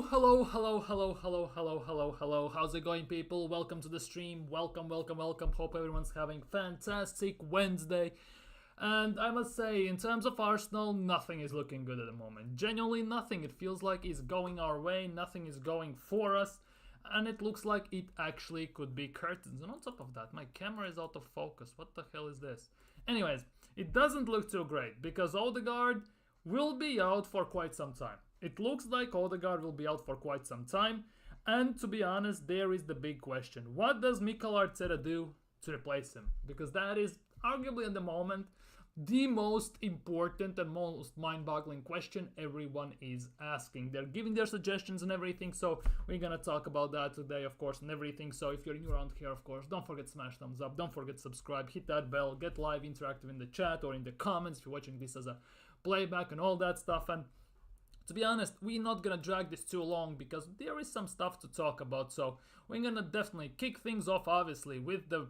Hello. How's it going, people? Welcome to the stream. Welcome. Hope everyone's having fantastic Wednesday. And I must say, in terms of Arsenal, nothing is looking good at the moment. Genuinely nothing. It feels like it's going our way. Nothing is going for us. And it looks like it actually could be curtains. And on top of that, my camera is out of focus. What the hell is this? Anyways, it doesn't look too great because Odegaard will be out for quite some time. It looks like Odegaard will be out for quite some time, and to be honest, there is the big question. What does Mikel Arteta do to replace him? Because that is arguably at the moment the most important and most mind-boggling question everyone is asking. They're giving their suggestions and everything, so we're gonna talk about that today, of course, and everything. So if you're new around here, of course, don't forget to smash thumbs up, don't forget to subscribe, hit that bell, get live interactive in the chat or in the comments if you're watching this as a playback and all that stuff. And to be honest, we're not gonna drag this too long because there is some stuff to talk about. So we're gonna definitely kick things off, obviously, with the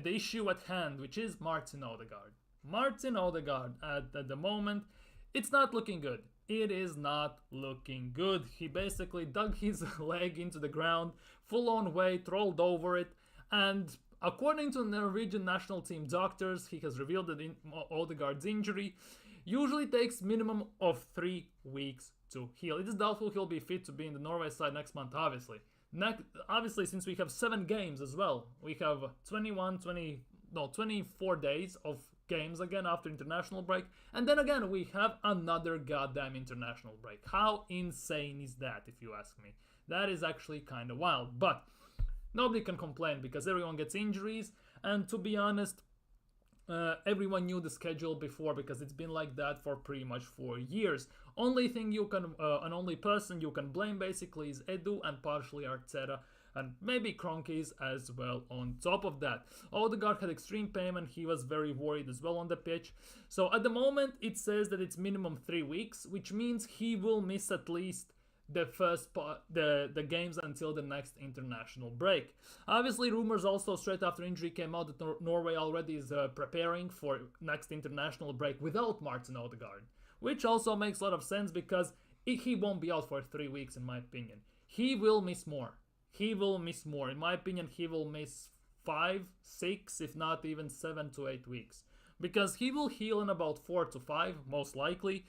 issue at hand, which is Martin Odegaard. Martin Odegaard, at the moment, it's not looking good. It is not looking good. He basically dug his leg into the ground, full on weight, rolled over it, and according to the Norwegian national team doctors, he has revealed that Odegaard's injury usually takes minimum of 3 weeks to heal. It is doubtful he'll be fit to be in the Norway side next month, obviously. Obviously, since we have 7 games as well. We have 24 days of games again after international break. And then again, we have another goddamn international break. How insane is that, if you ask me? That is actually kind of wild. But nobody can complain because everyone gets injuries. And to be honest, everyone knew the schedule before because it's been like that for pretty much 4 years. Only thing you can, an only person you can blame basically is Edu and partially Arteta and maybe Kroenkes as well on top of that. Odegaard had extreme pain and he was very worried as well on the pitch. So at the moment it says that it's minimum 3 weeks, which means he will miss at least the first part, the games until the next international break. Obviously, rumors also straight after injury came out that Norway already is preparing for next international break without Martin Odegaard, which also makes a lot of sense because he won't be out for 3 weeks in my opinion. He will miss more. In my opinion, he will miss 5, 6, if not even 7 to 8 weeks because he will heal in about 4 to 5 most likely,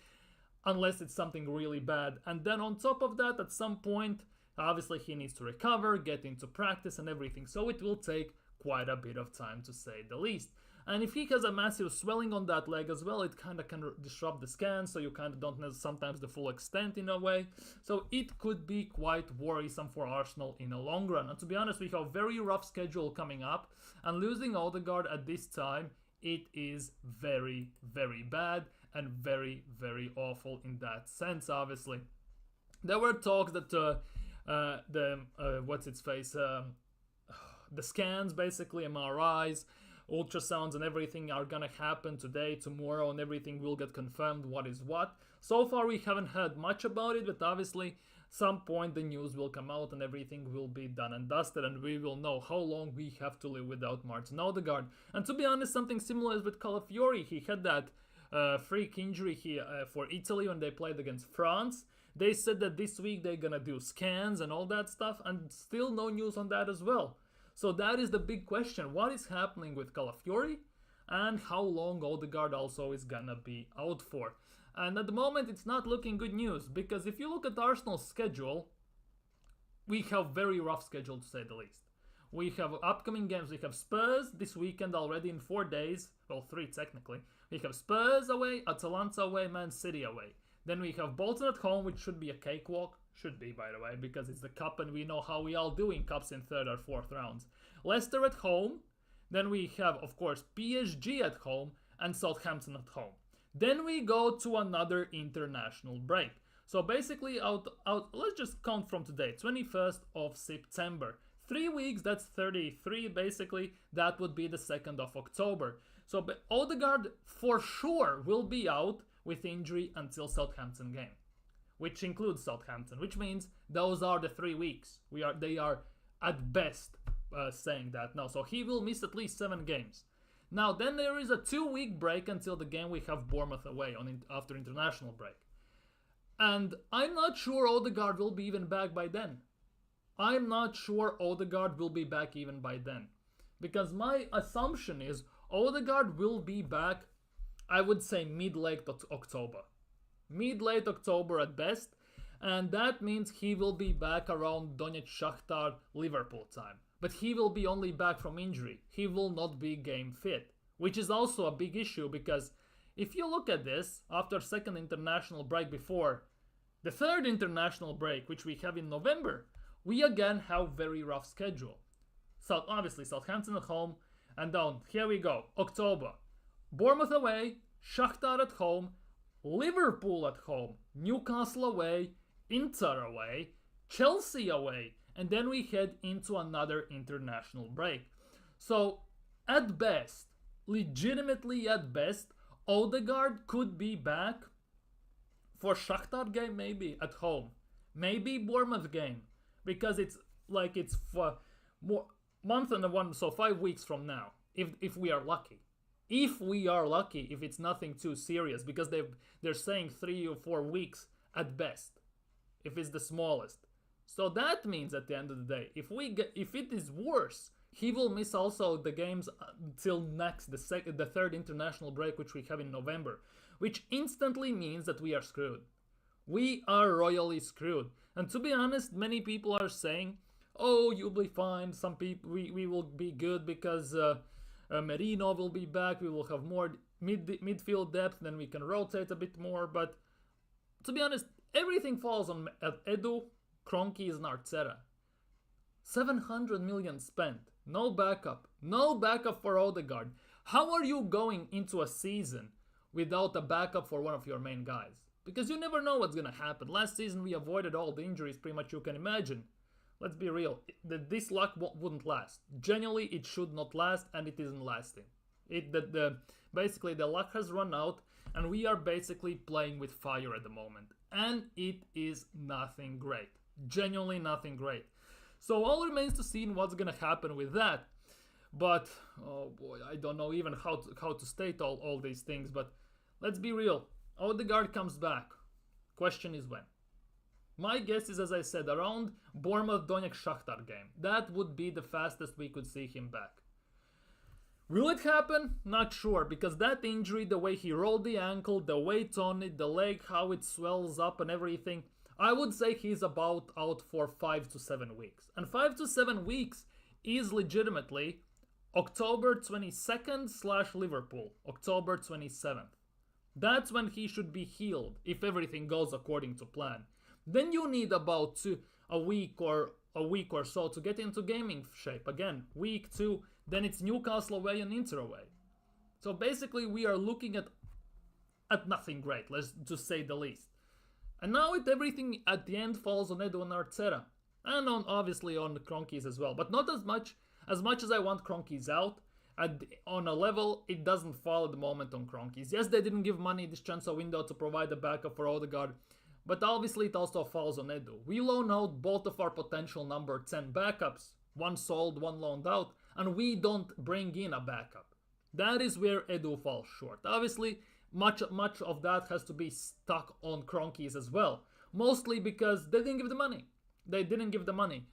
unless it's something really bad. And then on top of that, at some point, obviously he needs to recover, get into practice and everything. So it will take quite a bit of time, to say the least. And if he has a massive swelling on that leg as well, it kind of can disrupt the scan, so you kind of don't know sometimes the full extent in a way. So it could be quite worrisome for Arsenal in the long run. And to be honest, we have a very rough schedule coming up, and losing Odegaard at this time, it is very, very bad and very, very awful in that sense, obviously. There were talks that the scans, basically MRIs, ultrasounds and everything are gonna happen today, tomorrow, and everything will get confirmed what is what. So far we haven't heard much about it, but obviously some point the news will come out and everything will be done and dusted, and we will know how long we have to live without Martin Odegaard. And to be honest, something similar is with Calafiori. He had that freak injury here for Italy when they played against France. They said that this week they're gonna do scans and all that stuff, and still no news on that as well. So that is the big question. What is happening with Calafiori and how long Odegaard also is gonna be out for? And at the moment it's not looking good news because if you look at Arsenal's schedule, we have very rough schedule to say the least. We have upcoming games. We have Spurs this weekend already in 4 days. Well, 3 technically. We have Spurs away, Atalanta away, Man City away. Then we have Bolton at home, which should be a cakewalk. Should be, by the way, because it's the cup and we know how we all do in cups in 3rd or 4th rounds. Leicester at home. Then we have, of course, PSG at home and Southampton at home. Then we go to another international break. So basically, let's just count from today, 21st of September. 3 weeks, that's 33 basically. That would be the 2nd of October. So Odegaard for sure will be out with injury until Southampton game, which includes Southampton, which means those are the 3 weeks. They are at best saying that now. So he will miss at least 7 games. Now then there is a 2-week break until the game we have Bournemouth away after international break. And I'm not sure Odegaard will be even back by then. I'm not sure Odegaard will be back even by then. Because my assumption is Odegaard will be back, I would say mid-late October. Mid-late October at best. And that means he will be back around Donetsk, Shakhtar, Liverpool time. But he will be only back from injury. He will not be game fit. Which is also a big issue because if you look at this, after second international break before the third international break, which we have in November, we again have very rough schedule. So obviously Southampton at home, and down, here we go, October. Bournemouth away, Shakhtar at home, Liverpool at home, Newcastle away, Inter away, Chelsea away, and then we head into another international break. So at best, legitimately at best, Odegaard could be back for Shakhtar game, maybe at home, maybe Bournemouth game, because it's for more month and one, so 5 weeks from now, if we are lucky. If we are lucky, if it's nothing too serious, because they're saying 3 or 4 weeks at best, if it's the smallest. So that means at the end of the day, if it is worse, he will miss also the games until the third international break, which we have in November, which instantly means that we are screwed. We are royally screwed. And to be honest, many people are saying, oh, you'll be fine. Some people, we will be good because Merino will be back. We will have more midfield depth, then we can rotate a bit more. But to be honest, everything falls on Edu, Kroenke, and Arteta. 700 million spent. No backup. No backup for Odegaard. How are you going into a season without a backup for one of your main guys? Because you never know what's going to happen. Last season we avoided all the injuries pretty much you can imagine. Let's be real. This luck wouldn't last. Genuinely, it should not last, and it isn't lasting. Basically, the luck has run out, and we are basically playing with fire at the moment. And it is nothing great. Genuinely nothing great. So all remains to see what's going to happen with that. But, oh boy, I don't know even how to state all these things. But let's be real. Odegaard comes back. Question is when. My guess is, as I said, around Bournemouth Donetsk Shakhtar game. That would be the fastest we could see him back. Will it happen? Not sure, because that injury, the way he rolled the ankle, the weight on it, the leg, how it swells up and everything, I would say he's about out for 5 to 7 weeks. And 5 to 7 weeks is legitimately October 22nd / Liverpool, October 27th. That's when he should be healed, if everything goes according to plan. Then you need about a week or so to get into gaming shape. Again, week 2, then it's Newcastle away and Inter away. So basically we are looking at nothing great, let's just say the least. And now everything at the end falls on Edu and Arteta. And obviously on the Kroenke's as well. But not as much as I want Kroenke's out. On a level, it doesn't fall at the moment on Kroenke's. Yes, they didn't give money this transfer window to provide a backup for Odegaard. But obviously it also falls on Edu. We loan out both of our potential number 10 backups. One sold, one loaned out. And we don't bring in a backup. That is where Edu falls short. Obviously, much of that has to be stuck on Kroenke's as well. Mostly because they didn't give the money. They didn't give the money.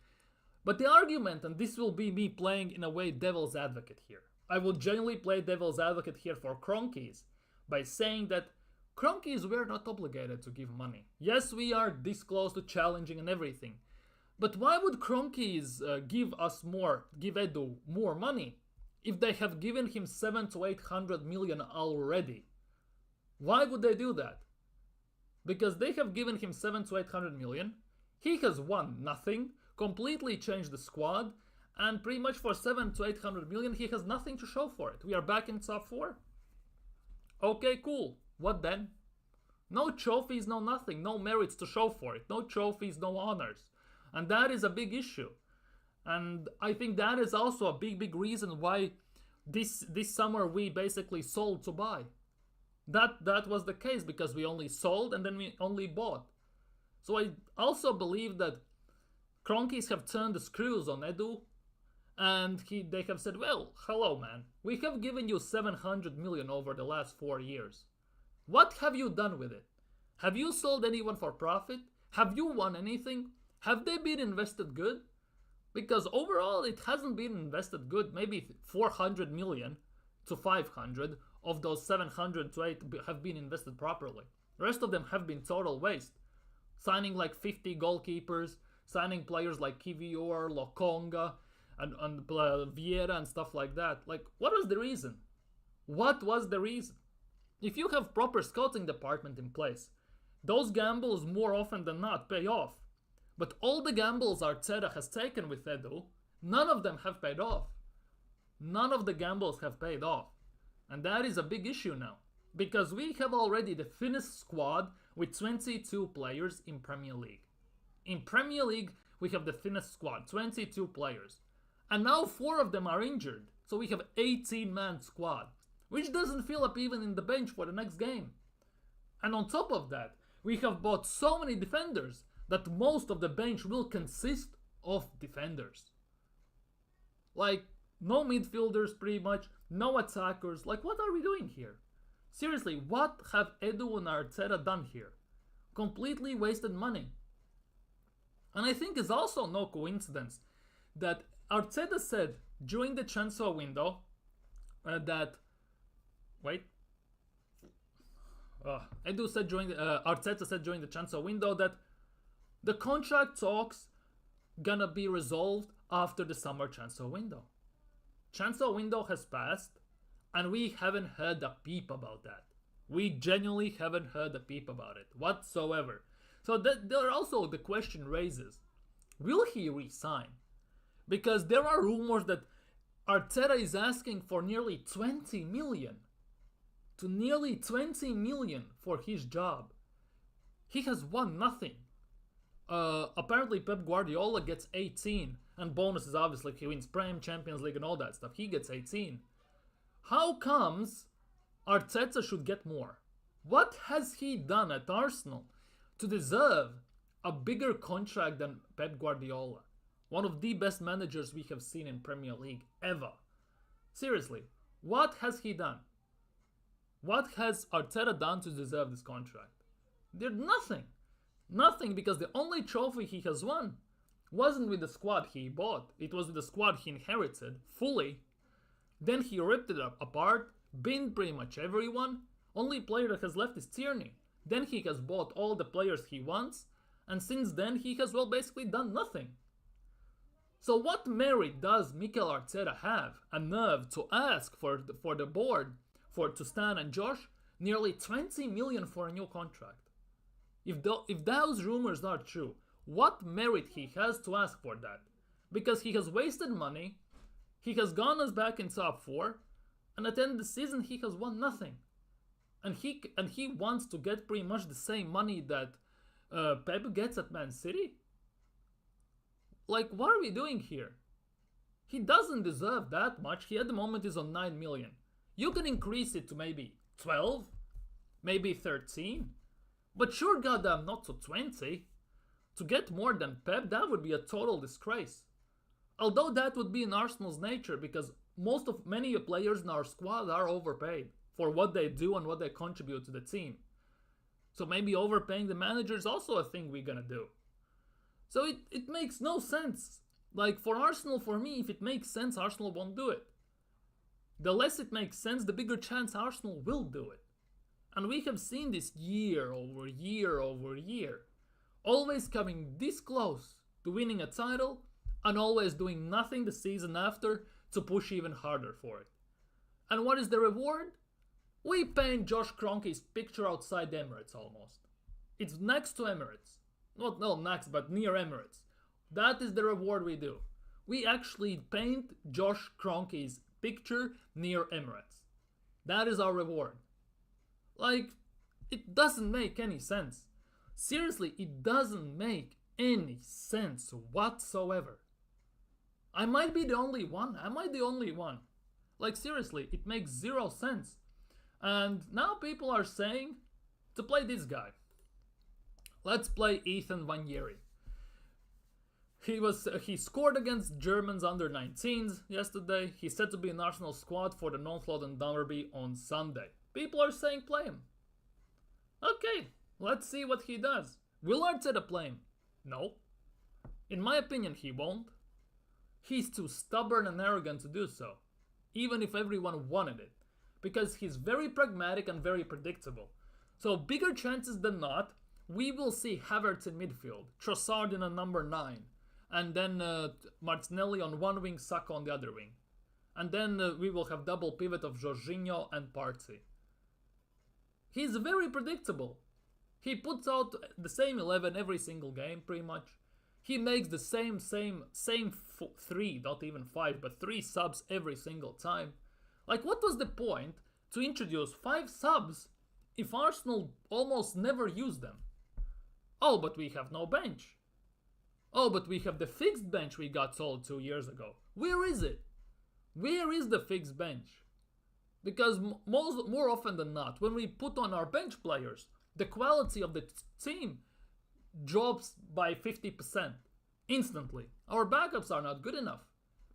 But the argument, and this will be me playing in a way devil's advocate here. I will genuinely play devil's advocate here for Kroenke's by saying that Kroenke's we're not obligated to give money. Yes, we are this close to challenging and everything. But why would Kroenke's give Edu more money if they have given him 700 to 800 million already? Why would they do that? Because they have given him 700 to 800 million. He has won nothing, completely changed the squad, and pretty much for 700 to 800 million, he has nothing to show for it. We are back in top 4. Okay, cool. What then? No trophies, no nothing, no merits to show for it. No trophies, no honors. And that is a big issue. And I think that is also a big reason why this summer we basically sold to buy. That was the case because we only sold and then we only bought. So I also believe that Kroenke's have turned the screws on Edu, and they have said, well, hello man, we have given you 700 million over the last 4 years. What have you done with it? Have you sold anyone for profit? Have you won anything? Have they been invested good? Because overall it hasn't been invested good. Maybe 400 million to 500 of those 700 to 8 have been invested properly. The rest of them have been total waste. Signing like 50 goalkeepers, signing players like Kivior, Lokonga, and Vieira and stuff like that. Like, what was the reason? What was the reason? If you have proper scouting department in place, those gambles more often than not pay off. But all the gambles Arteta has taken with Edu, none of them have paid off. None of the gambles have paid off. And that is a big issue now. Because we have already the thinnest squad with 22 players in Premier League. In Premier League, we have the thinnest squad, 22 players. And now 4 of them are injured. So we have 18-man squad, which doesn't fill up even in the bench for the next game. And on top of that, we have bought so many defenders that most of the bench will consist of defenders. Like, no midfielders pretty much, no attackers. Like, what are we doing here? Seriously, what have Edu and Arteta done here? Completely wasted money. And I think it's also no coincidence that Arteta said during the transfer window Arteta said during the transfer window that the contract talks gonna be resolved after the summer transfer window. Transfer window has passed, and we haven't heard a peep about that. We genuinely haven't heard a peep about it whatsoever. So there also the question raises, will he resign? Because there are rumors that Arteta is asking for nearly 20 million. To nearly 20 million for his job. He has won nothing. Apparently Pep Guardiola gets 18, and bonuses obviously, he wins Prem, Champions League and all that stuff. He gets 18. How comes Arteta should get more? What has he done at Arsenal to deserve a bigger contract than Pep Guardiola? One of the best managers we have seen in Premier League ever. Seriously, what has he done? What has Arteta done to deserve this contract? There's nothing. Nothing, because the only trophy he has won wasn't with the squad he bought. It was with the squad he inherited, fully. Then he ripped it apart, binned pretty much everyone. Only player that has left is Tierney. Then he has bought all the players he wants, and since then he has, well, basically done nothing. So what merit does Mikel Arteta have a nerve to ask for the board, to Stan and Josh, nearly 20 million for a new contract? If those rumors are true, what merit he has to ask for that? Because he has wasted money, he has gone us back in top 4, and at the end of the season he has won nothing. And he wants to get pretty much the same money that Pep gets at Man City? Like, what are we doing here? He doesn't deserve that much. He at the moment is on 9 million. You can increase it to maybe 12, maybe 13, but sure goddamn not to 20. To get more than Pep, that would be a total disgrace. Although that would be in Arsenal's nature, because many players in our squad are overpaid for what they do and what they contribute to the team. So maybe overpaying the manager is also a thing we're gonna do. So it makes no sense. Like, for Arsenal, for me, if it makes sense, Arsenal won't do it. The less it makes sense, the bigger chance Arsenal will do it. And we have seen this year over year over year. Always coming this close to winning a title, and always doing nothing the season after to push even harder for it. And what is the reward? We paint Josh Kroenke's picture outside Emirates almost. It's next to Emirates. Not next, but near Emirates. That is the reward we do. We actually paint Josh Kroenke's picture near Emirates. That is our reward. Like, it doesn't make any sense. Seriously, it doesn't make any sense whatsoever. I might be the only one. Like, seriously, it makes zero sense. And now people are saying to play this guy. Let's play Ethan Vanieri. He scored against Germans under 19s yesterday. He's set to be in Arsenal squad for the North London derby on Sunday. People are saying play him. Okay, Let's see what he does. Will Arteta play him? No. In my opinion, he won't. He's too stubborn and arrogant to do so, even if everyone wanted it, because he's very pragmatic and very predictable. So bigger chances than not, we will see Havertz in midfield, Trossard in a number 9, and then Martinelli on one wing, Saka on the other wing. And then we will have double pivot of Jorginho and Partey. He's very predictable. He puts out the same 11 every single game, pretty much. He makes the same 3, not even 5, but 3 subs every single time. Like, what was the point to introduce 5 subs if Arsenal almost never use them? Oh, but we have no bench. Oh, but we have the fixed bench we got sold 2 years ago. Where is it? Where is the fixed bench? Because more often than not, when we put on our bench players, the quality of the team drops by 50% instantly. Our backups are not good enough,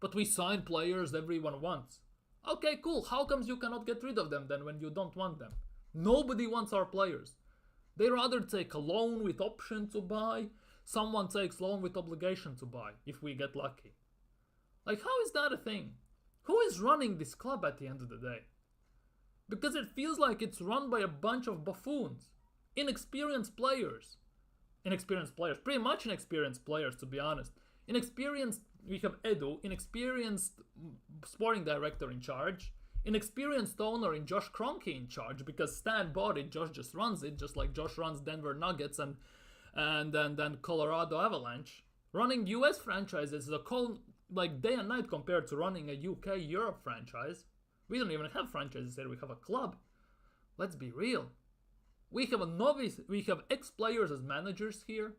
but we sign players everyone wants. Okay, cool. How comes you cannot get rid of them then when you don't want them? Nobody wants our players. They rather take a loan with option to buy. Someone takes loan with obligation to buy if we get lucky. Like, how is that a thing? Who is running this club at the end of the day? Because it feels like it's run by a bunch of buffoons. Inexperienced players, pretty much inexperienced players, to be honest. Inexperienced, we have Edu, inexperienced sporting director in charge, inexperienced owner in Josh Kroenke in charge, because Stan bought it, Josh just runs it, just like Josh runs Denver Nuggets and then Colorado Avalanche. Running US franchises is a cold, like, day and night compared to running a UK Europe franchise. We don't even have franchises here, we have a club. Let's be real. We have a novice, we have ex-players as managers here.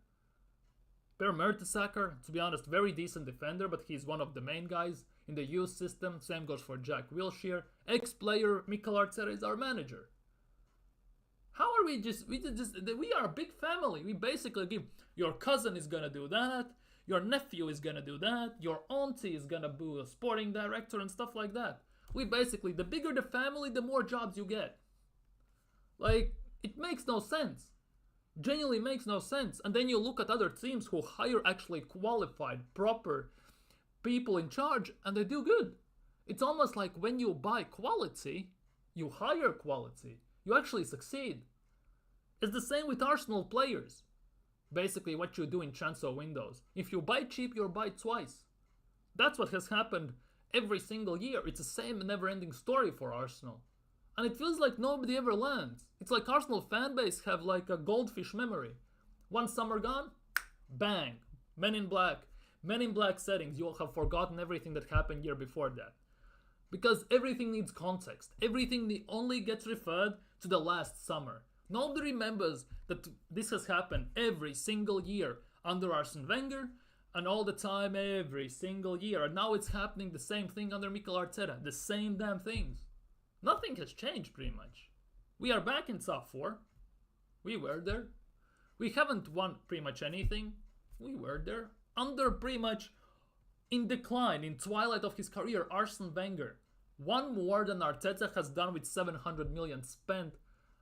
Per Mertesacker, to be honest, very decent defender, but he's one of the main guys in the youth system. Same goes for Jack Wilshere. Ex-player Mikel Arteta is our manager. How are we we are a big family. We basically give, your cousin is gonna do that, your nephew is gonna do that, your auntie is gonna be a sporting director and stuff like that. We basically, the bigger the family, the more jobs you get. Like, it makes no sense. Genuinely makes no sense. And then you look at other teams who hire actually qualified, proper people in charge, and they do good. It's almost like when you buy quality, you hire quality, you actually succeed. It's the same with Arsenal players. Basically what you do in transfer windows. If you buy cheap, you buy twice. That's what has happened every single year. It's the same never-ending story for Arsenal. And it feels like nobody ever lands. It's like Arsenal fan base have like a goldfish memory. One summer gone, bang, Men in Black. Men in Black settings, you'll have forgotten everything that happened year before that. Because everything needs context. Everything only gets referred to the last summer. Nobody remembers that this has happened every single year under Arsene Wenger, and all the time every single year. And now it's happening the same thing under Mikel Arteta. The same damn things. Nothing has changed pretty much. We are back in top 4. We were there. We haven't won pretty much anything. We were there. Under pretty much in decline, in twilight of his career, Arsene Wenger. One more than Arteta has done with 700 million spent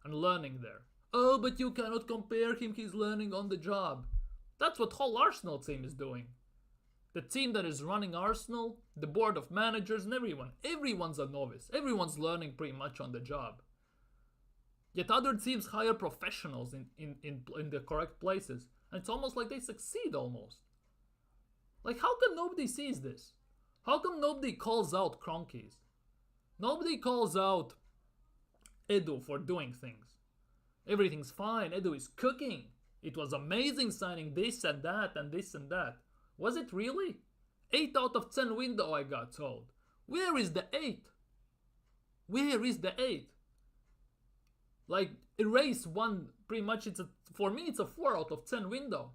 and learning there. Oh, but you cannot compare him, he's learning on the job. That's what whole Arsenal team is doing. The team that is running Arsenal, the board of managers and everyone. Everyone's a novice. Everyone's learning pretty much on the job. Yet other teams hire professionals in the correct places. And it's almost like they succeed almost. Like, how come nobody sees this? How come nobody calls out Kroenkes? Nobody calls out Edu for doing things. Everything's fine. Edu is cooking. It was amazing signing this and that and this and that. Was it really? 8 out of 10 window, I got told. Where is the 8? Where is the 8? Like, erase one, pretty much, for me it's a 4 out of 10 window.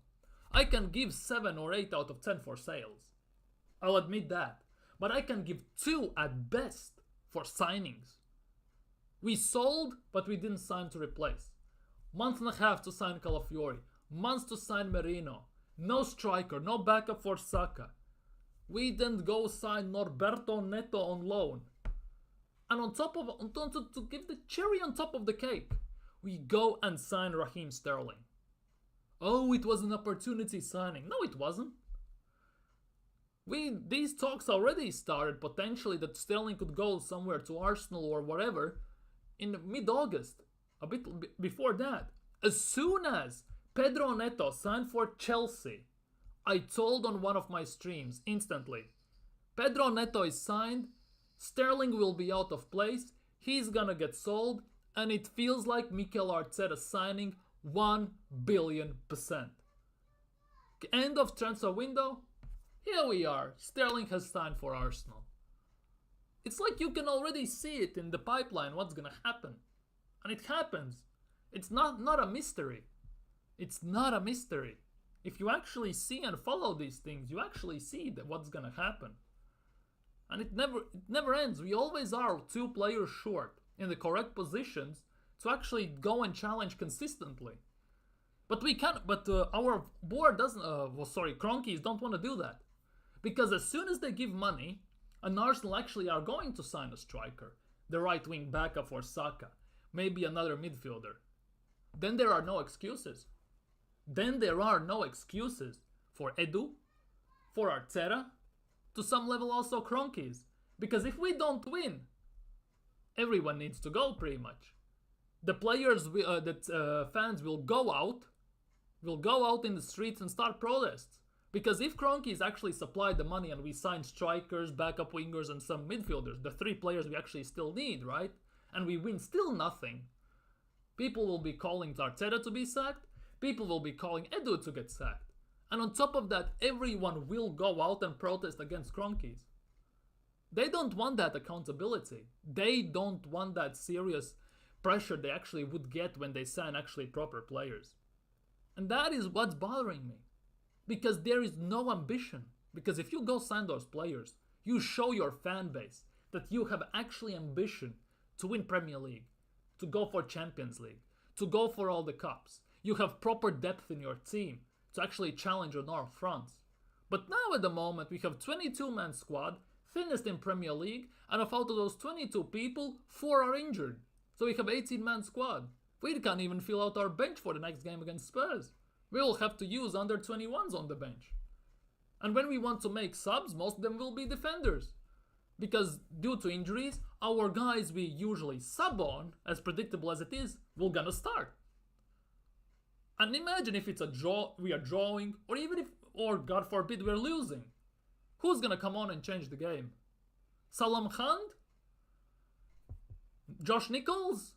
I can give 7 or 8 out of 10 for sales. I'll admit that. But I can give 2 at best for signings. We sold, but we didn't sign to replace. Month and a half to sign Calafiori. Months to sign Merino. No striker, no backup for Saka. We didn't go sign Norberto Neto on loan. And on top of, to give the cherry on top of the cake, we go and sign Raheem Sterling. Oh, it was an opportunity signing. No, it wasn't. These talks already started, potentially, that Sterling could go somewhere to Arsenal or whatever in mid-August, a bit before that. As soon as Pedro Neto signed for Chelsea, I told on one of my streams instantly, Pedro Neto is signed, Sterling will be out of place, he's gonna get sold, and it feels like Mikel Arteta signing 1 billion%. End of transfer window, here we are, Sterling has signed for Arsenal. It's like you can already see it in the pipeline what's gonna happen. And it happens. It's not a mystery. It's not a mystery. If you actually see and follow these things, you actually see that what's gonna happen. And it never ends. We always are 2 players short in the correct positions to actually go and challenge consistently. But we can't. But our board doesn't. Cronkies don't want to do that, because as soon as they give money, and Arsenal actually are going to sign a striker, the right wing backup for Saka, maybe another midfielder, then there are no excuses. Then there are no excuses for Edu, for Arteta, to some level also Cronkies. Because if we don't win, everyone needs to go pretty much. The players, fans will go out in the streets and start protests. Because if Cronkies actually supply the money and we sign strikers, backup wingers and some midfielders, the 3 players we actually still need, right? And we win still nothing, people will be calling Arteta to be sacked, people will be calling Edu to get sacked. And on top of that, everyone will go out and protest against Cronkies. They don't want that accountability. They don't want that serious pressure they actually would get when they sign actually proper players. And that is what's bothering me. Because there is no ambition. Because if you go sign those players, you show your fan base that you have actually ambition to win Premier League, to go for Champions League, to go for all the cups. You have proper depth in your team to actually challenge on all fronts. But now at the moment we have 22-man squad, thinnest in Premier League, and out of those 22 people, 4 are injured. So we have 18-man squad. We can't even fill out our bench for the next game against Spurs. We will have to use under 21s on the bench. And when we want to make subs, most of them will be defenders. Because due to injuries, our guys we usually sub on, as predictable as it is, will gonna start. And imagine if it's a draw, we are drawing, or even if, or God forbid, we're losing. Who's gonna come on and change the game? Salam Khan? Josh Nichols?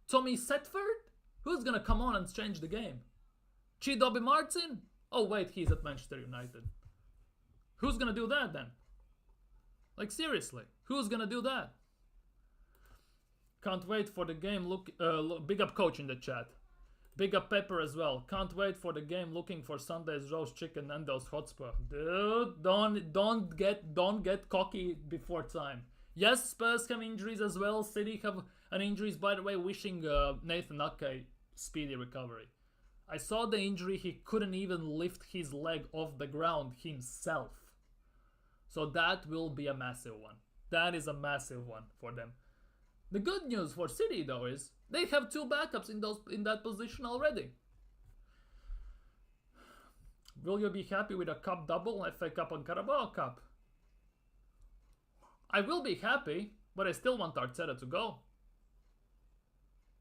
Tommy Setford? Who's gonna come on and change the game? Chidobe Martin? Oh wait, he's at Manchester United. Who's gonna do that then? Like seriously, who's gonna do that? Can't wait for the game. Big up coach in the chat. Big up Pepper as well. Can't wait for the game. Looking for Sunday's roast chicken and those hotspur. Dude, don't get cocky before time. Yes, Spurs have injuries as well. City have an injuries. By the way, wishing Nathan Ake speedy recovery. I saw the injury. He couldn't even lift his leg off the ground himself. So that will be a massive one. That is a massive one for them. The good news for City though is they have 2 backups in that position already. Will you be happy with a cup double, FA Cup and Carabao Cup? I will be happy, but I still want Arteta to go.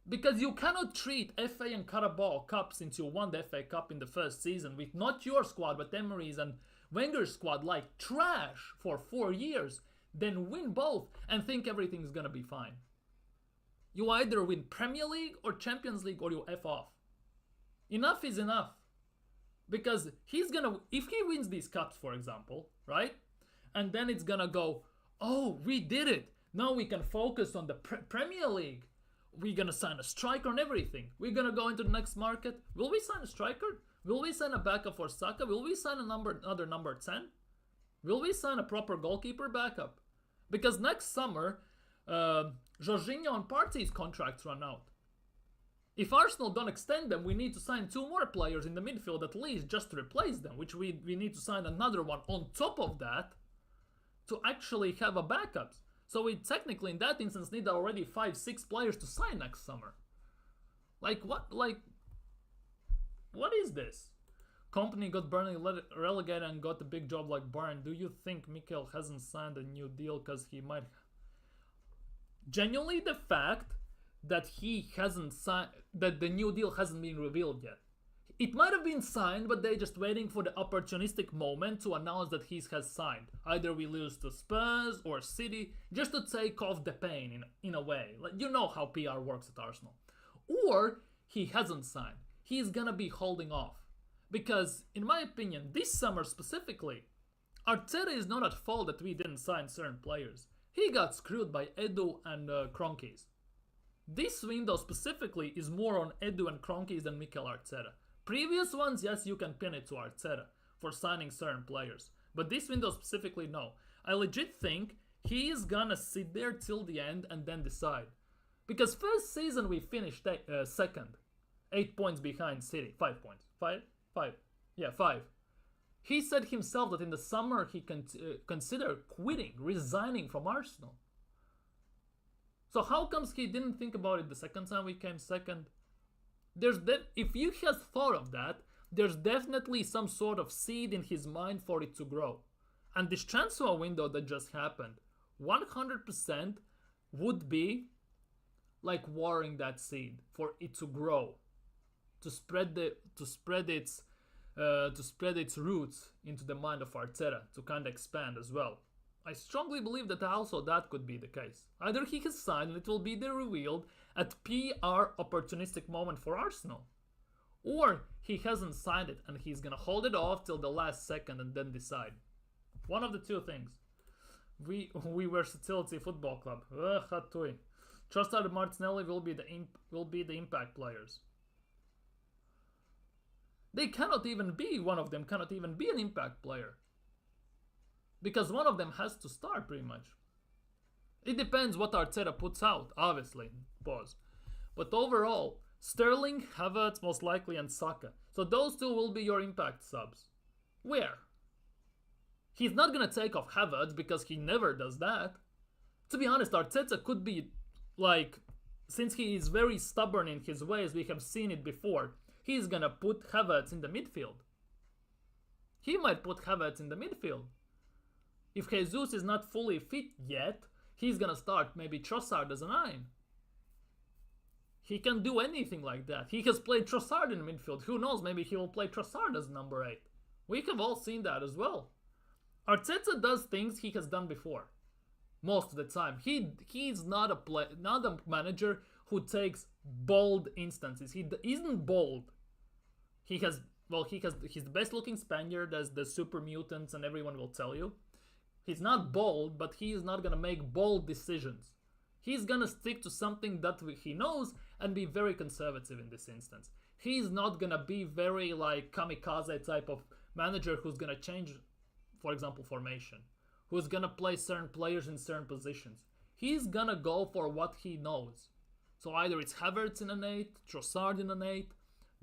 Because you cannot treat FA and Carabao Cup, since you won the FA Cup in the first season with not your squad but Emery's and Wenger's squad like trash for 4 years, then win both and think everything's gonna be fine. You either win Premier League or Champions League or you F off. Enough is enough. Because if he wins these cups, for example, right? And then it's gonna go, oh, we did it. Now we can focus on the Premier League. We're gonna sign a striker and everything. We're gonna go into the next market. Will we sign a striker? Will we sign a backup for Saka? Will we sign another number 10? Will we sign a proper goalkeeper backup? Because next summer, Jorginho and Partey's contracts run out. If Arsenal don't extend them, we need to sign 2 more players in the midfield at least just to replace them, which we need to sign another one on top of that to actually have a backup. So we technically in that instance need already 5-6 players to sign next summer. Like what? Like what is this? Company got Burnley relegated and got a big job like Bayern. Do you think Mikel hasn't signed a new deal because he might? Genuinely, the fact that he hasn't signed, that the new deal hasn't been revealed yet. It might have been signed, but they're just waiting for the opportunistic moment to announce that he has signed. Either we lose to Spurs or City, just to take off the pain in a way. Like, you know how PR works at Arsenal. Or he hasn't signed. He's gonna be holding off. Because, in my opinion, this summer specifically, Arteta is not at fault that we didn't sign certain players. He got screwed by Edu and Kroenkes. This window specifically is more on Edu and Kroenkes than Mikel Arteta. Previous ones, yes, you can pin it to Arteta for signing certain players. But this window specifically, no. I legit think he is gonna sit there till the end and then decide. Because first season we finished second. 8 points behind City. 5 points. 5? 5. Yeah, 5. He said himself that in the summer he can consider quitting, resigning from Arsenal. So how comes he didn't think about it the second time we came second? If he has thought of that, there's definitely some sort of seed in his mind for it to grow. And this transfer window that just happened, 100% would be like watering that seed for it to grow, to spread its roots into the mind of Arteta, to kind of expand as well. I strongly believe that also that could be the case. Either he has signed and it will be there revealed at PR opportunistic moment for Arsenal, or he hasn't signed it and he's gonna hold it off till the last second and then decide. One of the two things. We versatility football club. Trossard and Martinelli will be the impact players. They cannot even be, one of them cannot even be an impact player. Because one of them has to start pretty much. It depends what Arteta puts out, obviously. Pause. But overall, Sterling, Havertz most likely, and Saka. So those two will be your impact subs. Where? He's not gonna take off Havertz because he never does that. To be honest, Arteta could be like, since he is very stubborn in his ways, we have seen it before, he's gonna put Havertz in the midfield. He might put Havertz in the midfield. If Jesus is not fully fit yet, he's gonna start maybe Trossard as a 9. He can do anything like that. He has played Trossard in midfield. Who knows, maybe he will play Trossard as number 8. We have all seen that as well. Arteta does things he has done before. Most of the time. He's not a manager who takes bold instances. He isn't bold. He's the best looking Spaniard as the super mutants and everyone will tell you. He's not bold, but he is not gonna make bold decisions. He's gonna stick to something that he knows and be very conservative in this instance. He's not gonna be very like kamikaze type of manager who's gonna change, for example, formation. Who's gonna play certain players in certain positions. He's gonna go for what he knows. So either it's Havertz in an 8, Trossard in an 8,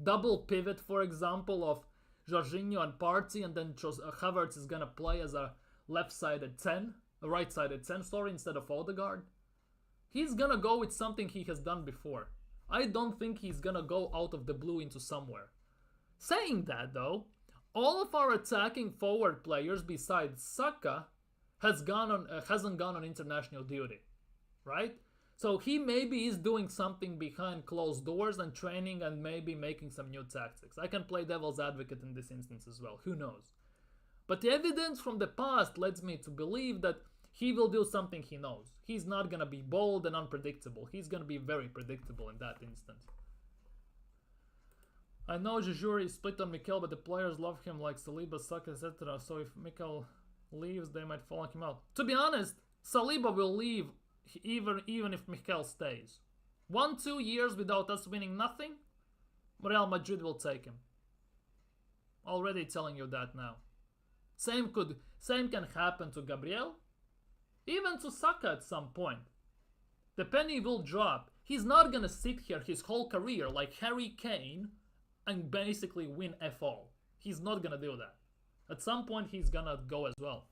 double pivot, for example, of Jorginho and Partey, and then Havertz is gonna play as a left-sided 10, a right-sided 10, instead of Odegaard. He's gonna go with something he has done before. I don't think he's gonna go out of the blue into somewhere. Saying that though, all of our attacking forward players besides Saka hasn't gone on international duty, right? So he maybe is doing something behind closed doors and training and maybe making some new tactics. I can play devil's advocate in this instance as well, who knows? But the evidence from the past leads me to believe that he will do something he knows. He's not going to be bold and unpredictable. He's going to be very predictable in that instance. I know Jejuri is split on Mikel, but the players love him like Saliba, Saka, etc. So if Mikel leaves, they might follow him out. To be honest, Saliba will leave even if Mikel stays. 1-2 years without us winning nothing, Real Madrid will take him. Already telling you that now. Same can happen to Gabriel, even to Saka at some point. The penny will drop. He's not gonna sit here his whole career like Harry Kane and basically win F all. He's not gonna do that. At some point he's gonna go as well.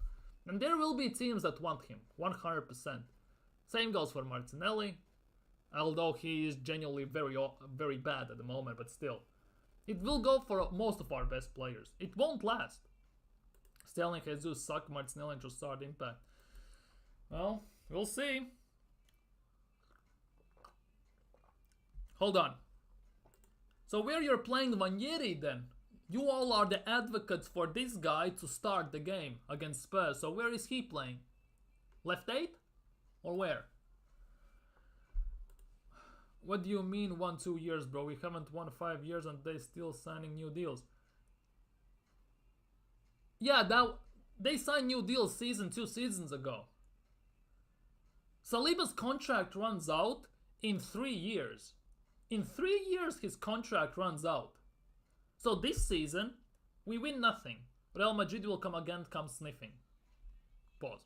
And there will be teams that want him, 100%. Same goes for Martinelli. Although he is genuinely very bad at the moment, but still. It will go for most of our best players. It won't last. Sterling, Jesus, Saka, Martinelli, and Trossard impact. Well, we'll see. Hold on. So where you're playing Ranieri then? You all are the advocates for this guy to start the game against Spurs. So where is he playing? Left 8? Or where? What do you mean 1-2 years, bro? We haven't won 5 years and they still signing new deals. Yeah, they signed new deals 2 seasons ago. Saliba's contract runs out in 3 years. In 3 years his contract runs out. So this season, we win nothing. Real Madrid will come sniffing. Pause.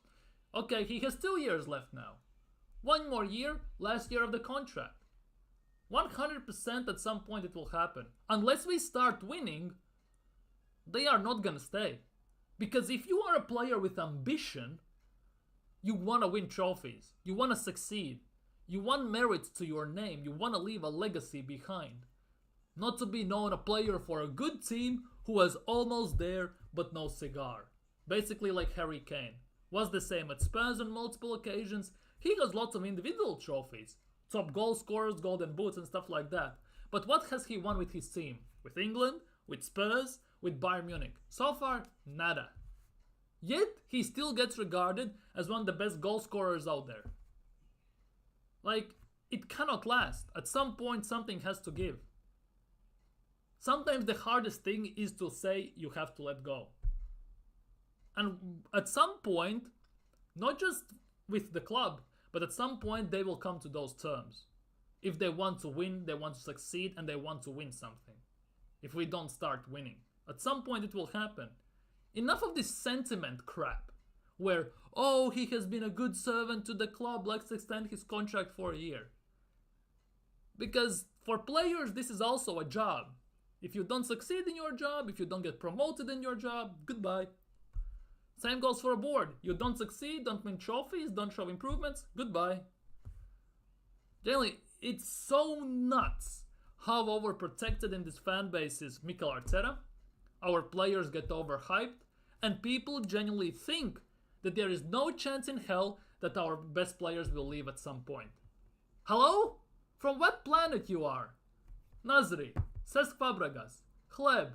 Okay, he has 2 years left now. 1 more year, last year of the contract. 100% at some point it will happen. Unless we start winning, they are not gonna stay. Because if you are a player with ambition, you wanna win trophies. You wanna succeed. You want merit to your name. You wanna leave a legacy behind. Not to be known a player for a good team who was almost there but no cigar. Basically like Harry Kane. Was the same at Spurs on multiple occasions. He has lots of individual trophies. Top goal scorers, golden boots and stuff like that. But what has he won with his team? With England? With Spurs? With Bayern Munich? So far, nada. Yet, he still gets regarded as one of the best goal scorers out there. Like, it cannot last. At some point, something has to give. Sometimes the hardest thing is to say you have to let go. And at some point, not just with the club, but at some point they will come to those terms. If they want to win, they want to succeed, and they want to win something. If we don't start winning. At some point it will happen. Enough of this sentiment crap. Where, oh, he has been a good servant to the club, let's extend his contract for a year. Because for players this is also a job. If you don't succeed in your job, if you don't get promoted in your job, goodbye. Same goes for a board. You don't succeed, don't win trophies, don't show improvements, goodbye. Generally, it's so nuts how overprotected in this fan base is Mikel Arteta. Our players get overhyped, and people genuinely think that there is no chance in hell that our best players will leave at some point. Hello? From what planet you are? Nasri, Cesc Fabregas, Hleb,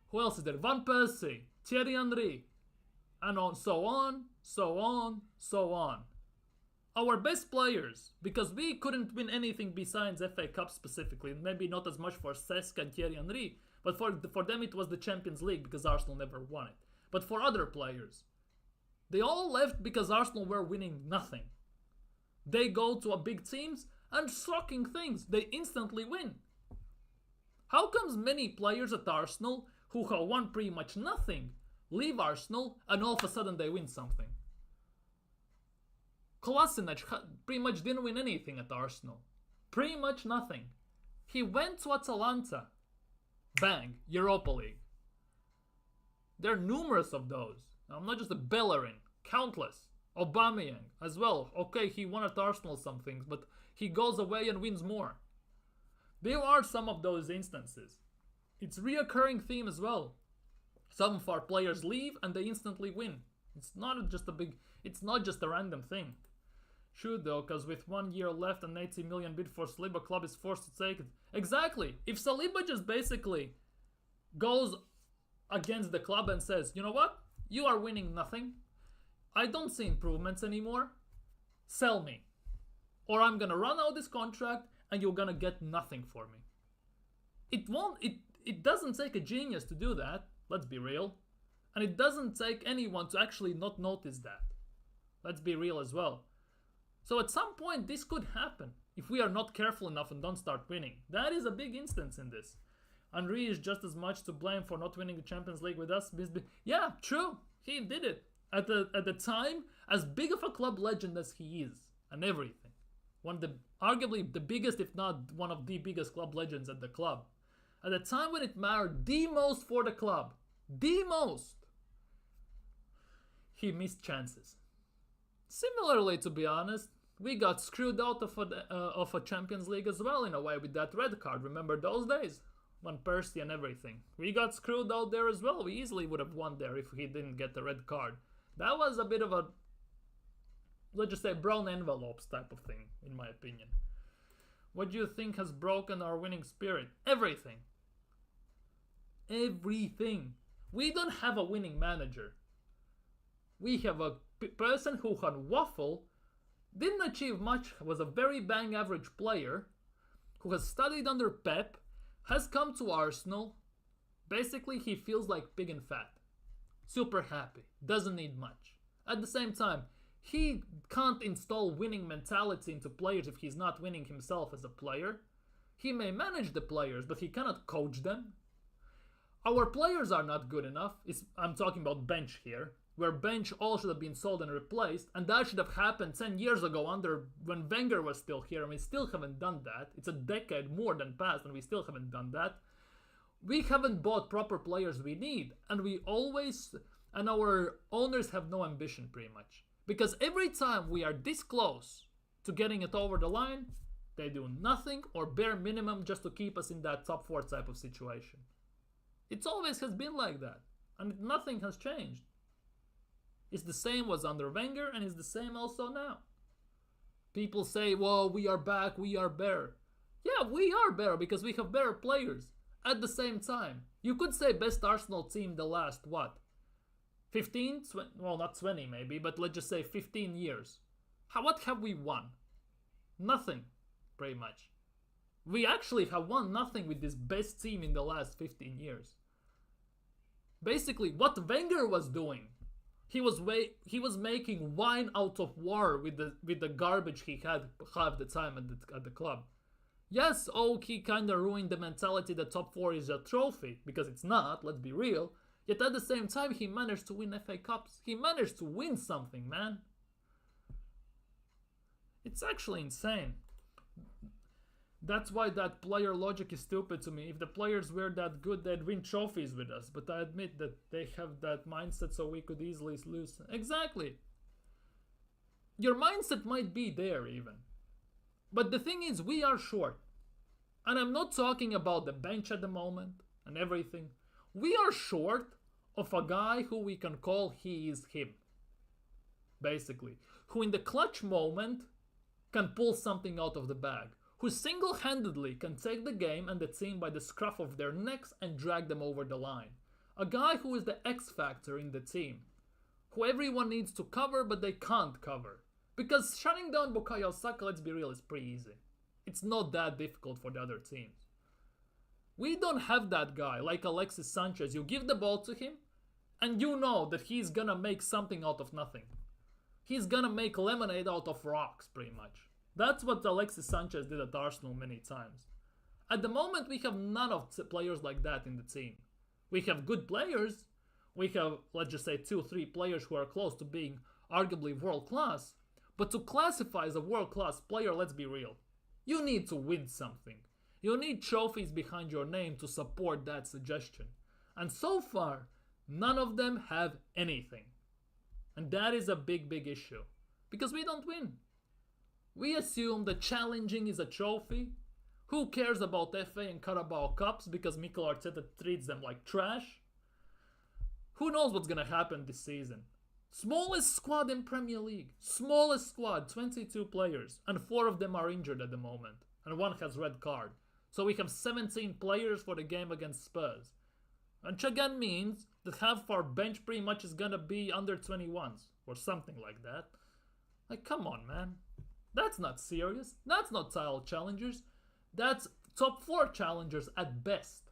who else is there? Van Persie, Thierry Henry, and so on, so on, so on. Our best players, because we couldn't win anything besides FA Cup specifically, maybe not as much for Cesc and Thierry Henry, but for them it was the Champions League because Arsenal never won it. But for other players, they all left because Arsenal were winning nothing. They go to big teams and shocking things, they instantly win. How comes many players at Arsenal who have won pretty much nothing leave Arsenal and all of a sudden they win something? Kolasinac pretty much didn't win anything at Arsenal. Pretty much nothing. He went to Atalanta. Bang, Europa League. There are numerous of those. I'm not just a Bellerin. Countless. Aubameyang as well. Okay, he won at Arsenal some things, but he goes away and wins more. There are some of those instances. It's a reoccurring theme as well. Some of our players leave and they instantly win. It's not just a random thing. True though, because with 1 year left and 80 million bid for Saliba, club is forced to take it. Exactly. If Saliba just basically goes against the club and says, you know what? You are winning nothing. I don't see improvements anymore. Sell me. Or I'm gonna run out this contract and you're gonna get nothing for me. It doesn't take a genius to do that. Let's be real. And it doesn't take anyone to actually not notice that. Let's be real as well. So at some point this could happen if we are not careful enough and don't start winning. That is a big instance in this. Henry is just as much to blame for not winning the Champions League with us. Yeah, true. He did it. At the time, as big of a club legend as he is and everything. One of arguably the biggest, if not one of the biggest club legends at the club. At the time when it mattered the most for the club. The most. He missed chances. Similarly, to be honest, We got screwed out of a Champions League as well in a way with that red card. Remember those days? Van Persie and everything. We got screwed out there as well. We easily would have won there if he didn't get the red card. That was a bit of a, let's just say, brown envelopes type of thing, in my opinion. What do you think has broken our winning spirit? Everything. Everything. We don't have a winning manager. We have a person who can waffle, didn't achieve much, was a very bang average player, who has studied under Pep, has come to Arsenal. Basically, he feels like big and fat. Super happy. Doesn't need much. At the same time, he can't install winning mentality into players if he's not winning himself as a player. He may manage the players, but he cannot coach them. Our players are not good enough. I'm talking about bench here, where bench all should have been sold and replaced, and that should have happened 10 years ago when Wenger was still here, and we still haven't done that. It's a decade more than past, and we still haven't done that. We haven't bought proper players we need, and our owners have no ambition pretty much. Because every time we are this close to getting it over the line, they do nothing or bare minimum just to keep us in that top 4 type of situation. It always has been like that, and nothing has changed. It's the same as under Wenger, and it's the same also now. People say, well, we are back, we are better. Yeah, we are better because we have better players. At the same time, you could say best Arsenal team the last, 15? Well, not 20 maybe, but let's just say 15 years. What have we won? Nothing, pretty much. We actually have won nothing with this best team in the last 15 years. Basically, what Wenger was doing, he was making wine out of water with the garbage he had half the time at the club. Yes, he kind of ruined the mentality that top 4 is a trophy, because it's not, let's be real. Yet at the same time, he managed to win FA Cups. He managed to win something, man. It's actually insane. That's why that player logic is stupid to me. If the players were that good, they'd win trophies with us. But I admit that they have that mindset, so we could easily lose. Exactly. Your mindset might be there even. But the thing is, we are short. And I'm not talking about the bench at the moment and everything. We are short of a guy who we can call he is him. Basically. Who in the clutch moment can pull something out of the bag. Who single-handedly can take the game and the team by the scruff of their necks and drag them over the line. A guy who is the X-factor in the team. Who everyone needs to cover but they can't cover. Because shutting down Bukayo Saka, let's be real, is pretty easy. It's not that difficult for the other teams. We don't have that guy like Alexis Sanchez. You give the ball to him and you know that he's gonna make something out of nothing. He's gonna make lemonade out of rocks pretty much. That's what Alexis Sanchez did at Arsenal many times. At the moment, we have none of players like that in the team. We have good players. We have, let's just say, 2-3 players who are close to being arguably world-class. But to classify as a world-class player, let's be real. You need to win something. You need trophies behind your name to support that suggestion. And so far, none of them have anything. And that is a big, big issue. Because we don't win. We assume that challenging is a trophy. Who cares about FA and Carabao Cups because Mikel Arteta treats them like trash? Who knows what's gonna happen this season? Smallest squad in Premier League. Smallest squad, 22 players. And 4 of them are injured at the moment. And 1 has red card. So we have 17 players for the game against Spurs. And again means that half our bench pretty much is gonna be under 21s. Or something like that. Like, come on, man. That's not serious. That's not title challengers. That's top 4 challengers at best.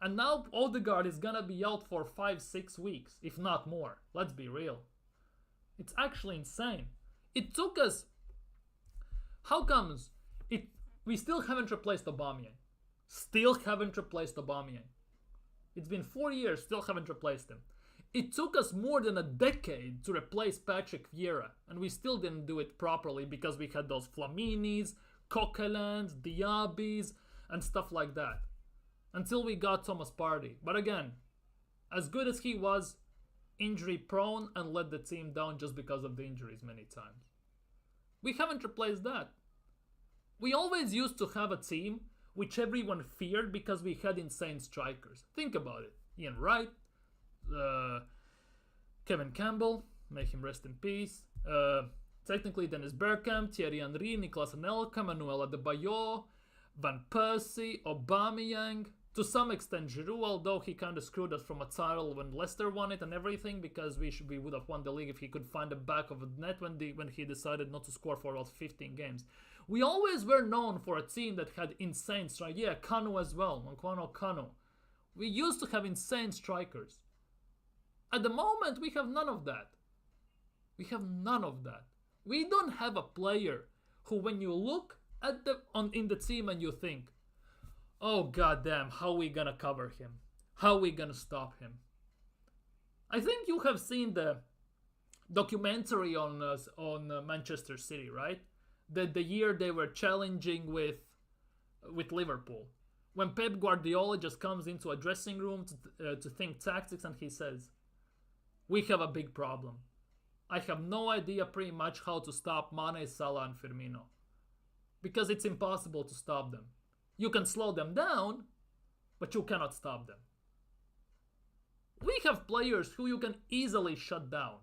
And now Odegaard is gonna be out for 5-6 weeks, if not more. Let's be real. It's actually insane. It took us... How comes we still haven't replaced Aubameyang? Still haven't replaced Aubameyang. It's been 4 years, still haven't replaced him. It took us more than a decade to replace Patrick Vieira, and we still didn't do it properly because we had those Flaminis, Coquelins, Diabis, and stuff like that. Until we got Thomas Partey. But again, as good as he was, injury prone and let the team down just because of the injuries many times. We haven't replaced that. We always used to have a team which everyone feared because we had insane strikers. Think about it. Ian Wright, Kevin Campbell, may him rest in peace. Technically Dennis Bergkamp, Thierry Henry, Nicolas Anelka, Manuel Adebayor, Van Persie, Aubameyang, to some extent Giroud, although he kind of screwed us from a title when Leicester won it and everything, because we would have won the league if he could find the back of the net when he decided not to score for about 15 games. We always were known for a team that had insane strikers. Yeah, Kanu as well, Nwankwo Kanu. We used to have insane strikers. At the moment, we have none of that. We have none of that. We don't have a player who, when you look at in the team and you think, oh goddamn, how are we gonna cover him? How are we gonna stop him? I think you have seen the documentary on Manchester City, right? The year they were challenging with Liverpool. When Pep Guardiola just comes into a dressing room to think tactics and he says, we have a big problem. I have no idea pretty much how to stop Mane, Salah and Firmino. Because it's impossible to stop them. You can slow them down, but you cannot stop them. We have players who you can easily shut down.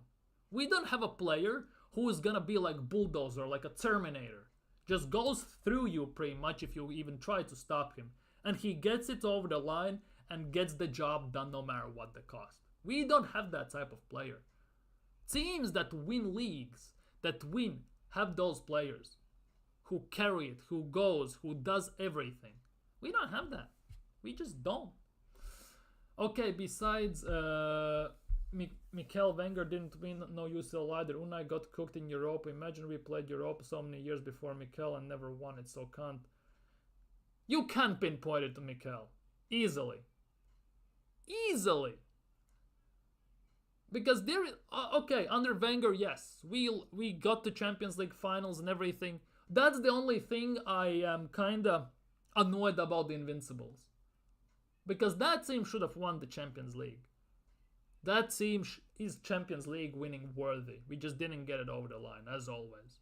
We don't have a player who is gonna be like Bulldozer, like a Terminator. Just goes through you pretty much if you even try to stop him. And he gets it over the line and gets the job done no matter what the cost. We don't have that type of player. Teams that win leagues, have those players who carry it, who goes, who does everything. We don't have that. We just don't. Okay, besides Mikel Wenger didn't win no UCL either. Unai got cooked in Europe. Imagine we played Europe so many years before Mikel and never won it, so can't. You can't pinpoint it to Mikel. Easily. Easily. Because there is, okay, under Wenger, yes, we got to Champions League finals and everything. That's the only thing I am kind of annoyed about the Invincibles. Because that team should have won the Champions League. That team is Champions League winning worthy. We just didn't get it over the line, as always.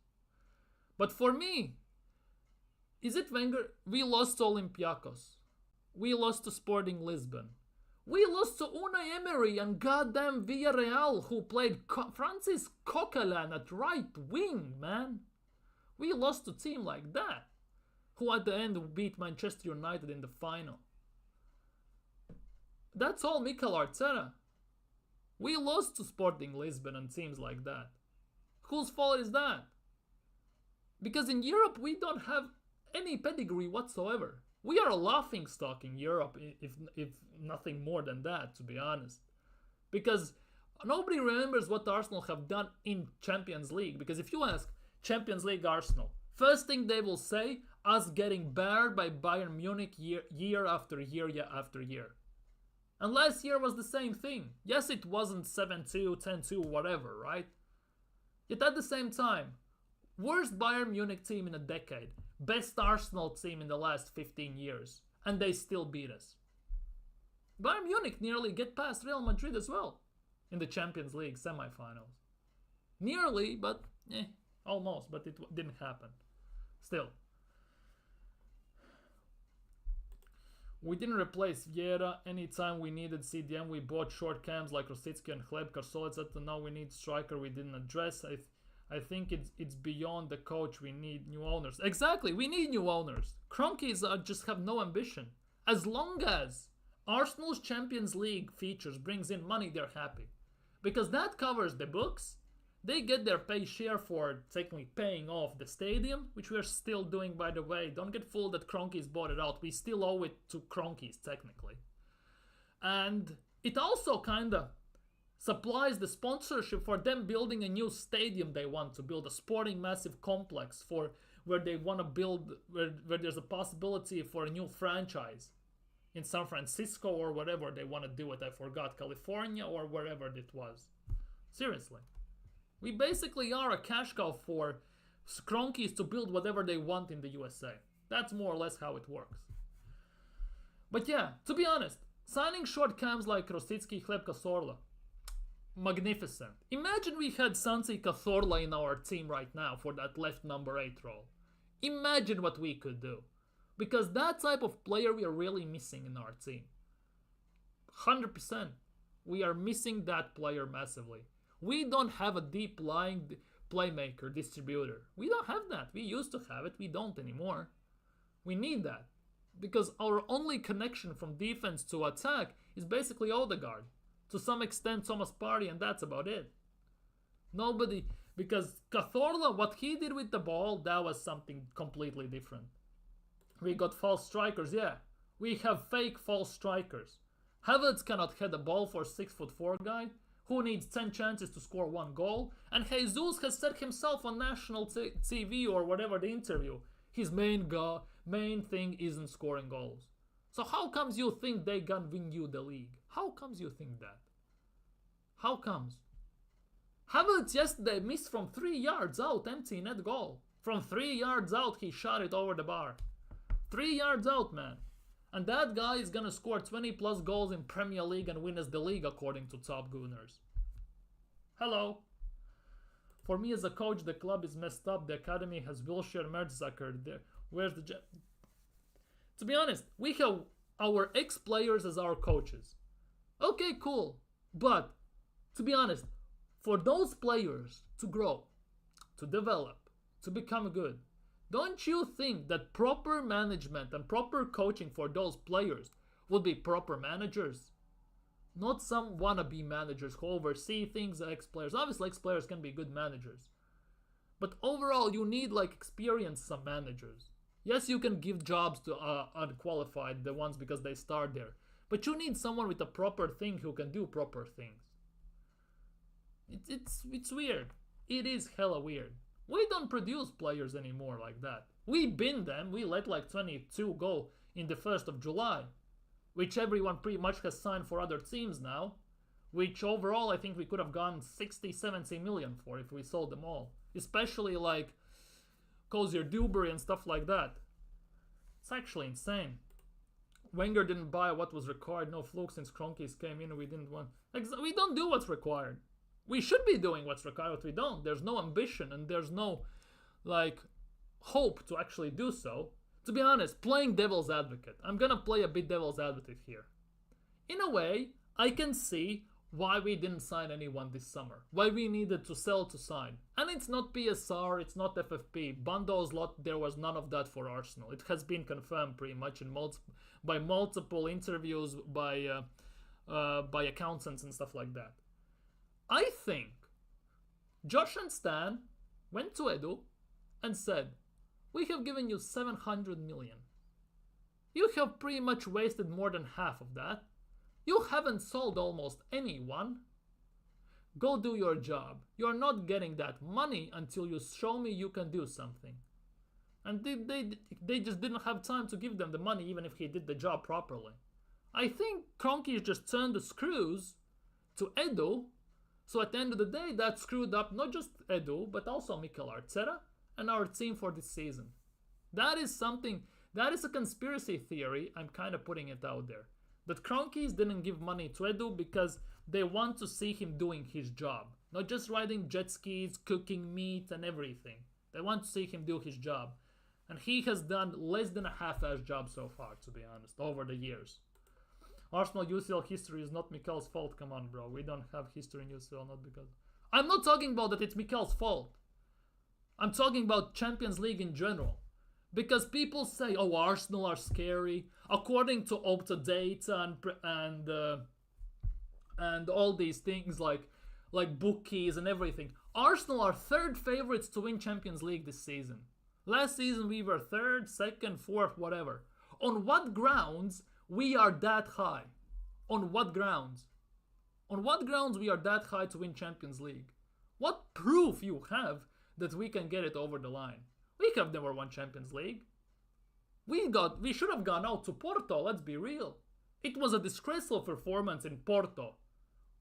But for me, is it Wenger? We lost to Olympiacos. We lost to Sporting Lisbon. We lost to Unai Emery and goddamn Villarreal, who played Francis Coquelin at right wing, man. We lost to a team like that, who at the end beat Manchester United in the final. That's all Mikel Arteta. We lost to Sporting Lisbon and teams like that. Whose fault is that? Because in Europe we don't have any pedigree whatsoever. We are a laughingstock in Europe, if nothing more than that, to be honest. Because nobody remembers what Arsenal have done in Champions League. Because if you ask Champions League Arsenal, first thing they will say, us getting battered by Bayern Munich year after year after year. And last year was the same thing. Yes, it wasn't 7-2, 10-2, whatever, right? Yet at the same time, worst Bayern Munich team in a decade. Best Arsenal team in the last 15 years. And they still beat us. Bayern Munich nearly get past Real Madrid as well in the Champions League semi-finals. Nearly, but almost, but it didn't happen. Still. We didn't replace Vieira. Anytime we needed CDM, we bought short cams like Rosicki and Hlebka. Solid, now we need striker we didn't address. I think it's beyond the coach. We need new owners. Exactly, we need new owners. Cronkies just have no ambition. As long as Arsenal's Champions League features brings in money, they're happy. Because that covers the books. They get their pay share for technically paying off the stadium, which we are still doing, by the way. Don't get fooled that Cronkies bought it out. We still owe it to Cronkies, technically. And it also kind of supplies the sponsorship for them building a new stadium they want to build, a sporting massive complex for where they want to build, where there's a possibility for a new franchise in San Francisco or whatever they want to do it. I forgot, California or wherever it was. Seriously. We basically are a cash cow for Cronkies to build whatever they want in the USA. That's more or less how it works. But yeah, to be honest, signing short cams like Rosicki, Hlebka, Sorla, magnificent. Imagine we had Santi Cazorla in our team right now for that left number 8 role. Imagine what we could do. Because that type of player we are really missing in our team. 100%. We are missing that player massively. We don't have a deep lying playmaker, distributor. We don't have that. We used to have it. We don't anymore. We need that. Because our only connection from defense to attack is basically Odegaard. To some extent Thomas Partey, and that's about it. Nobody, because Cazorla, what he did with the ball, that was something completely different. We got false strikers, yeah. We have fake false strikers. Havertz cannot head a ball for 6'4" guy who needs 10 chances to score 1 goal. And Jesus has said himself on national TV or whatever the interview, his main thing isn't scoring goals. So how comes you think they can win you the league? How comes you think that? How comes? Havertz yesterday missed from 3 yards out, empty net goal. From 3 yards out, he shot it over the bar. 3 yards out, man. And that guy is gonna score 20 plus goals in Premier League and win us the league according to Top Gooners. Hello. For me as a coach, the club is messed up. The academy has Wilshere Mertesacker there. Where's the... To be honest, we have our ex-players as our coaches. Okay, cool. But, to be honest, for those players to grow, to develop, to become good, don't you think that proper management and proper coaching for those players would be proper managers? Not some wannabe managers who oversee things as ex-players. Obviously, ex-players can be good managers. But overall, you need like experienced some managers. Yes, you can give jobs to unqualified, the ones because they start there. But you need someone with a proper thing who can do proper things. It's weird. It is hella weird. We don't produce players anymore like that. We bin them. We let like 22 go in the 1st of July. Which everyone pretty much has signed for other teams now. Which overall I think we could have gone 60, 70 million for if we sold them all. Especially like Cozier Dewberry and stuff like that. It's actually insane. Wenger didn't buy what was required. No fluke since Kroenke's came in. We didn't want... We don't do what's required. We should be doing what's required, but we don't. There's no ambition and there's no, like, hope to actually do so. To be honest, playing devil's advocate. I'm gonna play a bit devil's advocate here. In a way, I can see why we didn't sign anyone this summer. Why we needed to sell to sign. And it's not PSR, it's not FFP. Bando's lot, there was none of that for Arsenal. It has been confirmed pretty much in by multiple interviews, by accountants and stuff like that. I think Josh and Stan went to Edu and said, we have given you 700 million. You have pretty much wasted more than half of that. You haven't sold almost anyone. Go do your job. You're not getting that money until you show me you can do something. And they just didn't have time to give them the money even if he did the job properly. I think Kroenke just turned the screws to Edu. So at the end of the day, that screwed up not just Edu, but also Mikel Arteta and our team for this season. That is something, that is a conspiracy theory, I'm kind of putting it out there. That Kroenke's didn't give money to Edu because they want to see him doing his job. Not just riding jet skis, cooking meat and everything. They want to see him do his job. And he has done less than a half-ass job so far, to be honest, over the years. Arsenal UCL history is not Mikel's fault. Come on, bro. We don't have history in UCL, not because... I'm not talking about that it's Mikel's fault. I'm talking about Champions League in general. Because people say, oh, Arsenal are scary. According to Opta data and all these things like bookies and everything, Arsenal are third favorites to win Champions League this season. Last season we were third, second, fourth, whatever. On what grounds we are that high? On what grounds? On what grounds we are that high to win Champions League? What proof you have that we can get it over the line? We have never won Champions League. We should have gone out to Porto, let's be real. It was a disgraceful performance in Porto,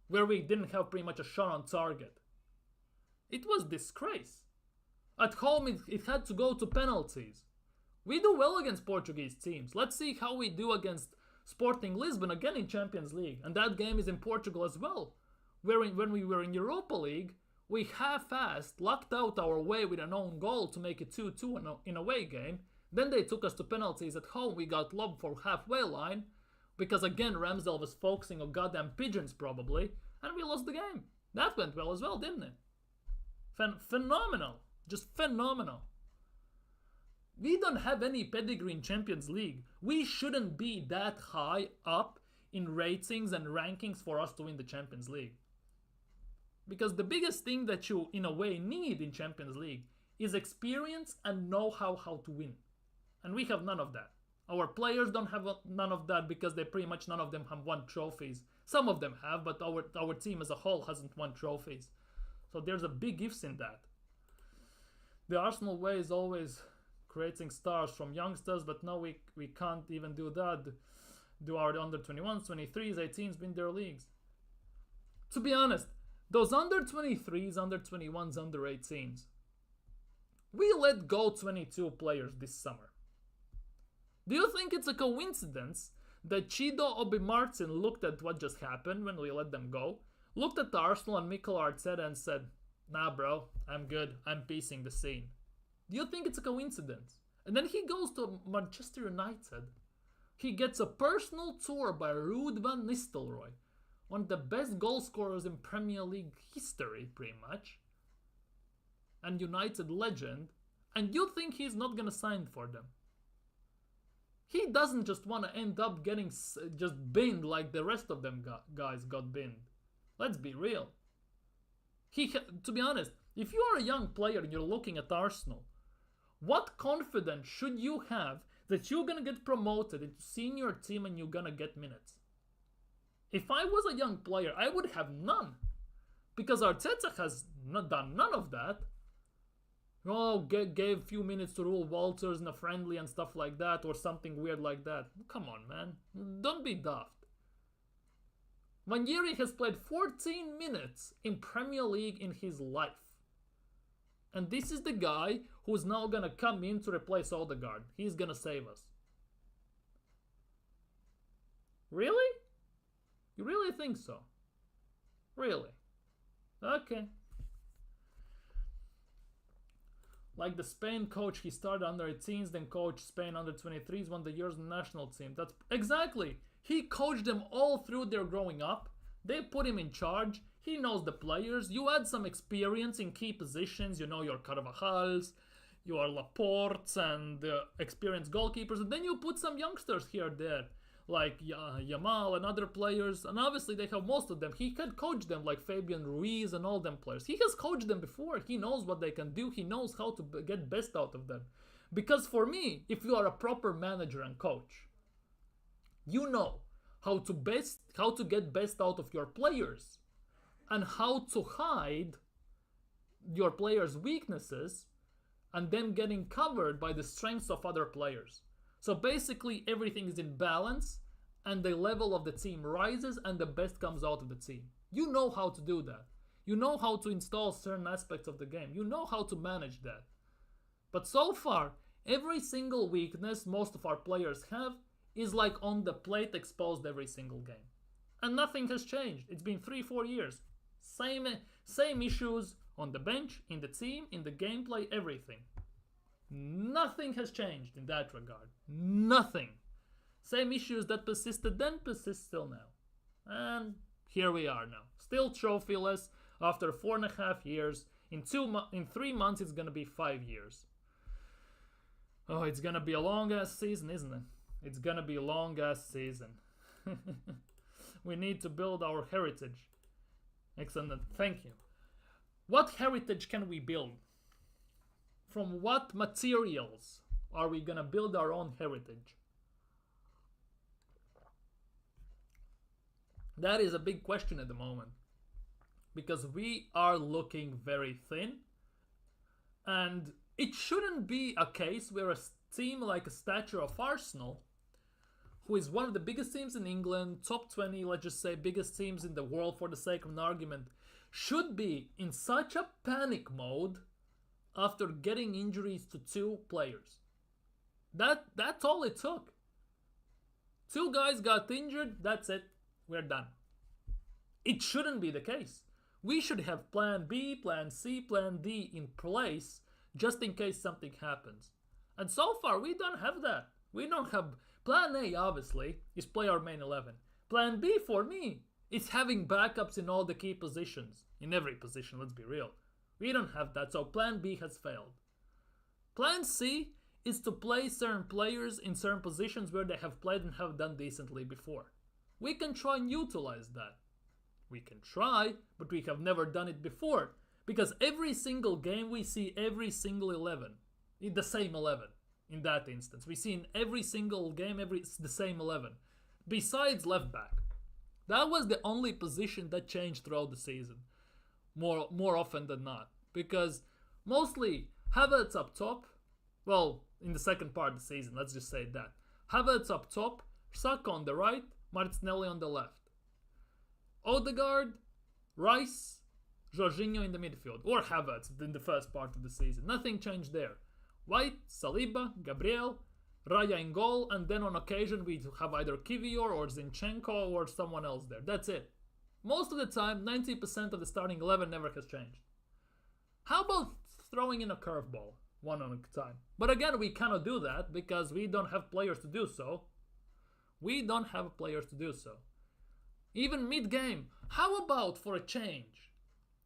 where we didn't have pretty much a shot on target. It was disgrace. At home, it had to go to penalties. We do well against Portuguese teams. Let's see how we do against Sporting Lisbon, again in Champions League. And that game is in Portugal as well. when we were in Europa League, we half-assed, lucked out our way with an own goal to make it 2-2 in a away game. Then they took us to penalties at home. We got lobbed for halfway line because, again, Ramsdale was focusing on goddamn pigeons probably, and we lost the game. That went well as well, didn't it? Phenomenal. Just phenomenal. We don't have any pedigree in Champions League. We shouldn't be that high up in ratings and rankings for us to win the Champions League. Because the biggest thing that you, in a way, need in Champions League is experience and know-how how to win. And we have none of that. Our players don't have none of that because they pretty much none of them have won trophies. Some of them have, but our team as a whole hasn't won trophies. So there's a big ifs in that. The Arsenal way is always creating stars from youngsters, but now we can't even do that. Do our under-21s, 23s, 18s win their leagues? To be honest, those under-23s, under-21s, under-18s, we let go 22 players this summer. Do you think it's a coincidence that Chido Obi-Martin looked at what just happened when we let them go, looked at Arsenal and Mikel Arteta and said, nah bro, I'm good, I'm piecing the scene? Do you think it's a coincidence? And then he goes to Manchester United. He gets a personal tour by Ruud van Nistelrooy, one of the best goal scorers in Premier League history, pretty much, and United legend, and you think he's not gonna sign for them? He doesn't just want to end up getting just binned like the rest of them guys got binned. Let's be real. To be honest, if you are a young player and you're looking at Arsenal, what confidence should you have that you're gonna get promoted into senior team and you're gonna get minutes? If I was a young player, I would have none. Because Arteta has not done none of that. Oh, gave few minutes to Rule Walters in a friendly and stuff like that, or something weird like that. Come on, man. Don't be daft. Managerial has played 14 minutes in Premier League in his life. And this is the guy who's now gonna come in to replace Odegaard. He's gonna save us. Really? You really think so? Really? Okay. Like the Spain coach, he started under 18s, then coached Spain under 23s, won the Euros national team. That's exactly. He coached them all through their growing up. They put him in charge. He knows the players. You add some experience in key positions. You know your Carvajals, your Laportes, and experienced goalkeepers. And then you put some youngsters here there, like Yamal and other players. And obviously they have most of them. He can coach them like Fabian Ruiz and all them players. He has coached them before. He knows what they can do. He knows how to get best out of them. Because for me, if you are a proper manager and coach, you know how to get best out of your players and how to hide your players' weaknesses and them getting covered by the strengths of other players. So basically everything is in balance and the level of the team rises and the best comes out of the team. You know how to do that. You know how to install certain aspects of the game. You know how to manage that. But so far, every single weakness most of our players have is like on the plate exposed every single game. And nothing has changed. It's been 3-4 years. Same issues on the bench, in the team, in the gameplay, everything. Nothing has changed in that regard. Nothing. Same issues that persisted then persist still now. And here we are now. Still trophyless after 4.5 years. In 3 months it's gonna be 5 years. Oh, it's gonna be a long ass season, isn't it? It's gonna be a long ass season. We need to build our heritage. Excellent, thank you. What heritage can we build? From what materials are we gonna build our own heritage? That is a big question at the moment. Because we are looking very thin. And it shouldn't be a case where a team like a stature of Arsenal, who is one of the biggest teams in England, top 20, let's just say, biggest teams in the world for the sake of an argument, should be in such a panic mode after getting injuries to 2 players. That's all it took. 2 guys got injured, that's it, we're done. It shouldn't be the case. We should have plan B, plan C, plan D in place just in case something happens. And so far, we don't have that. We don't have... Plan A, obviously, is play our main 11. Plan B, for me, is having backups in all the key positions. In every position, let's be real. We don't have that, so plan B has failed. Plan C is to play certain players in certain positions where they have played and have done decently before. We can try and utilize that. We can try, but we have never done it before. Because every single game we see every single 11. The same 11 in that instance. We see in every single game the same 11. Besides left back. That was the only position that changed throughout the season. More often than not. Because mostly Havertz up top. Well, in the second part of the season, let's just say that. Havertz up top, Saka on the right, Martinelli on the left. Odegaard, Rice, Jorginho in the midfield. Or Havertz in the first part of the season. Nothing changed there. White, Saliba, Gabriel, Raya in goal, and then on occasion we have either Kivior or Zinchenko or someone else there. That's it. Most of the time, 90% of the starting 11 never has changed. How about throwing in a curveball? One at a time. But again, we cannot do that because we don't have players to do so. We don't have players to do so. Even mid-game, how about for a change?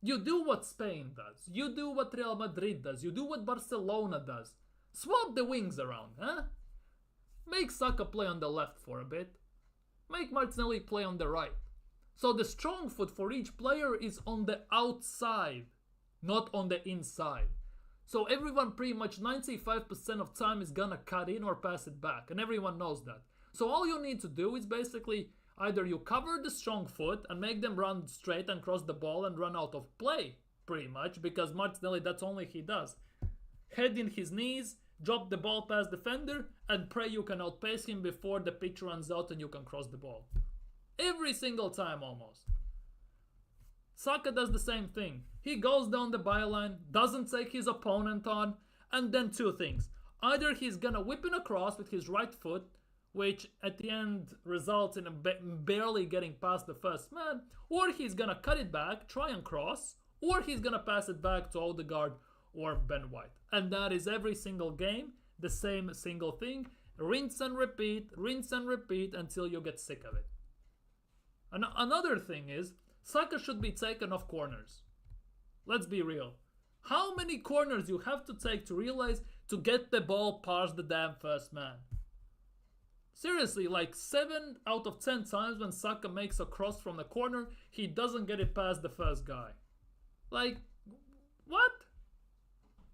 You do what Spain does. You do what Real Madrid does. You do what Barcelona does. Swap the wings around, huh? Make Saka play on the left for a bit. Make Martinelli play on the right. So the strong foot for each player is on the outside, not on the inside. So everyone pretty much 95% of time is gonna cut in or pass it back. And everyone knows that. So all you need to do is basically either you cover the strong foot and make them run straight and cross the ball and run out of play, pretty much, because Martinelli, that's only he does. Head in his knees, drop the ball past defender, and pray you can outpace him before the pitch runs out and you can cross the ball. Every single time almost. Saka does the same thing. He goes down the byline, doesn't take his opponent on, and then two things. Either he's gonna whip in across with his right foot, which at the end results in barely getting past the first man, or he's gonna cut it back, try and cross, or he's gonna pass it back to Odegaard or Ben White. And that is every single game, the same single thing. Rinse and repeat until you get sick of it. And another thing is, Saka should be taken off corners. Let's be real. How many corners you have to take to realize to get the ball past the damn first man? Seriously, like 7 out of 10 times when Saka makes a cross from the corner, he doesn't get it past the first guy. Like, what?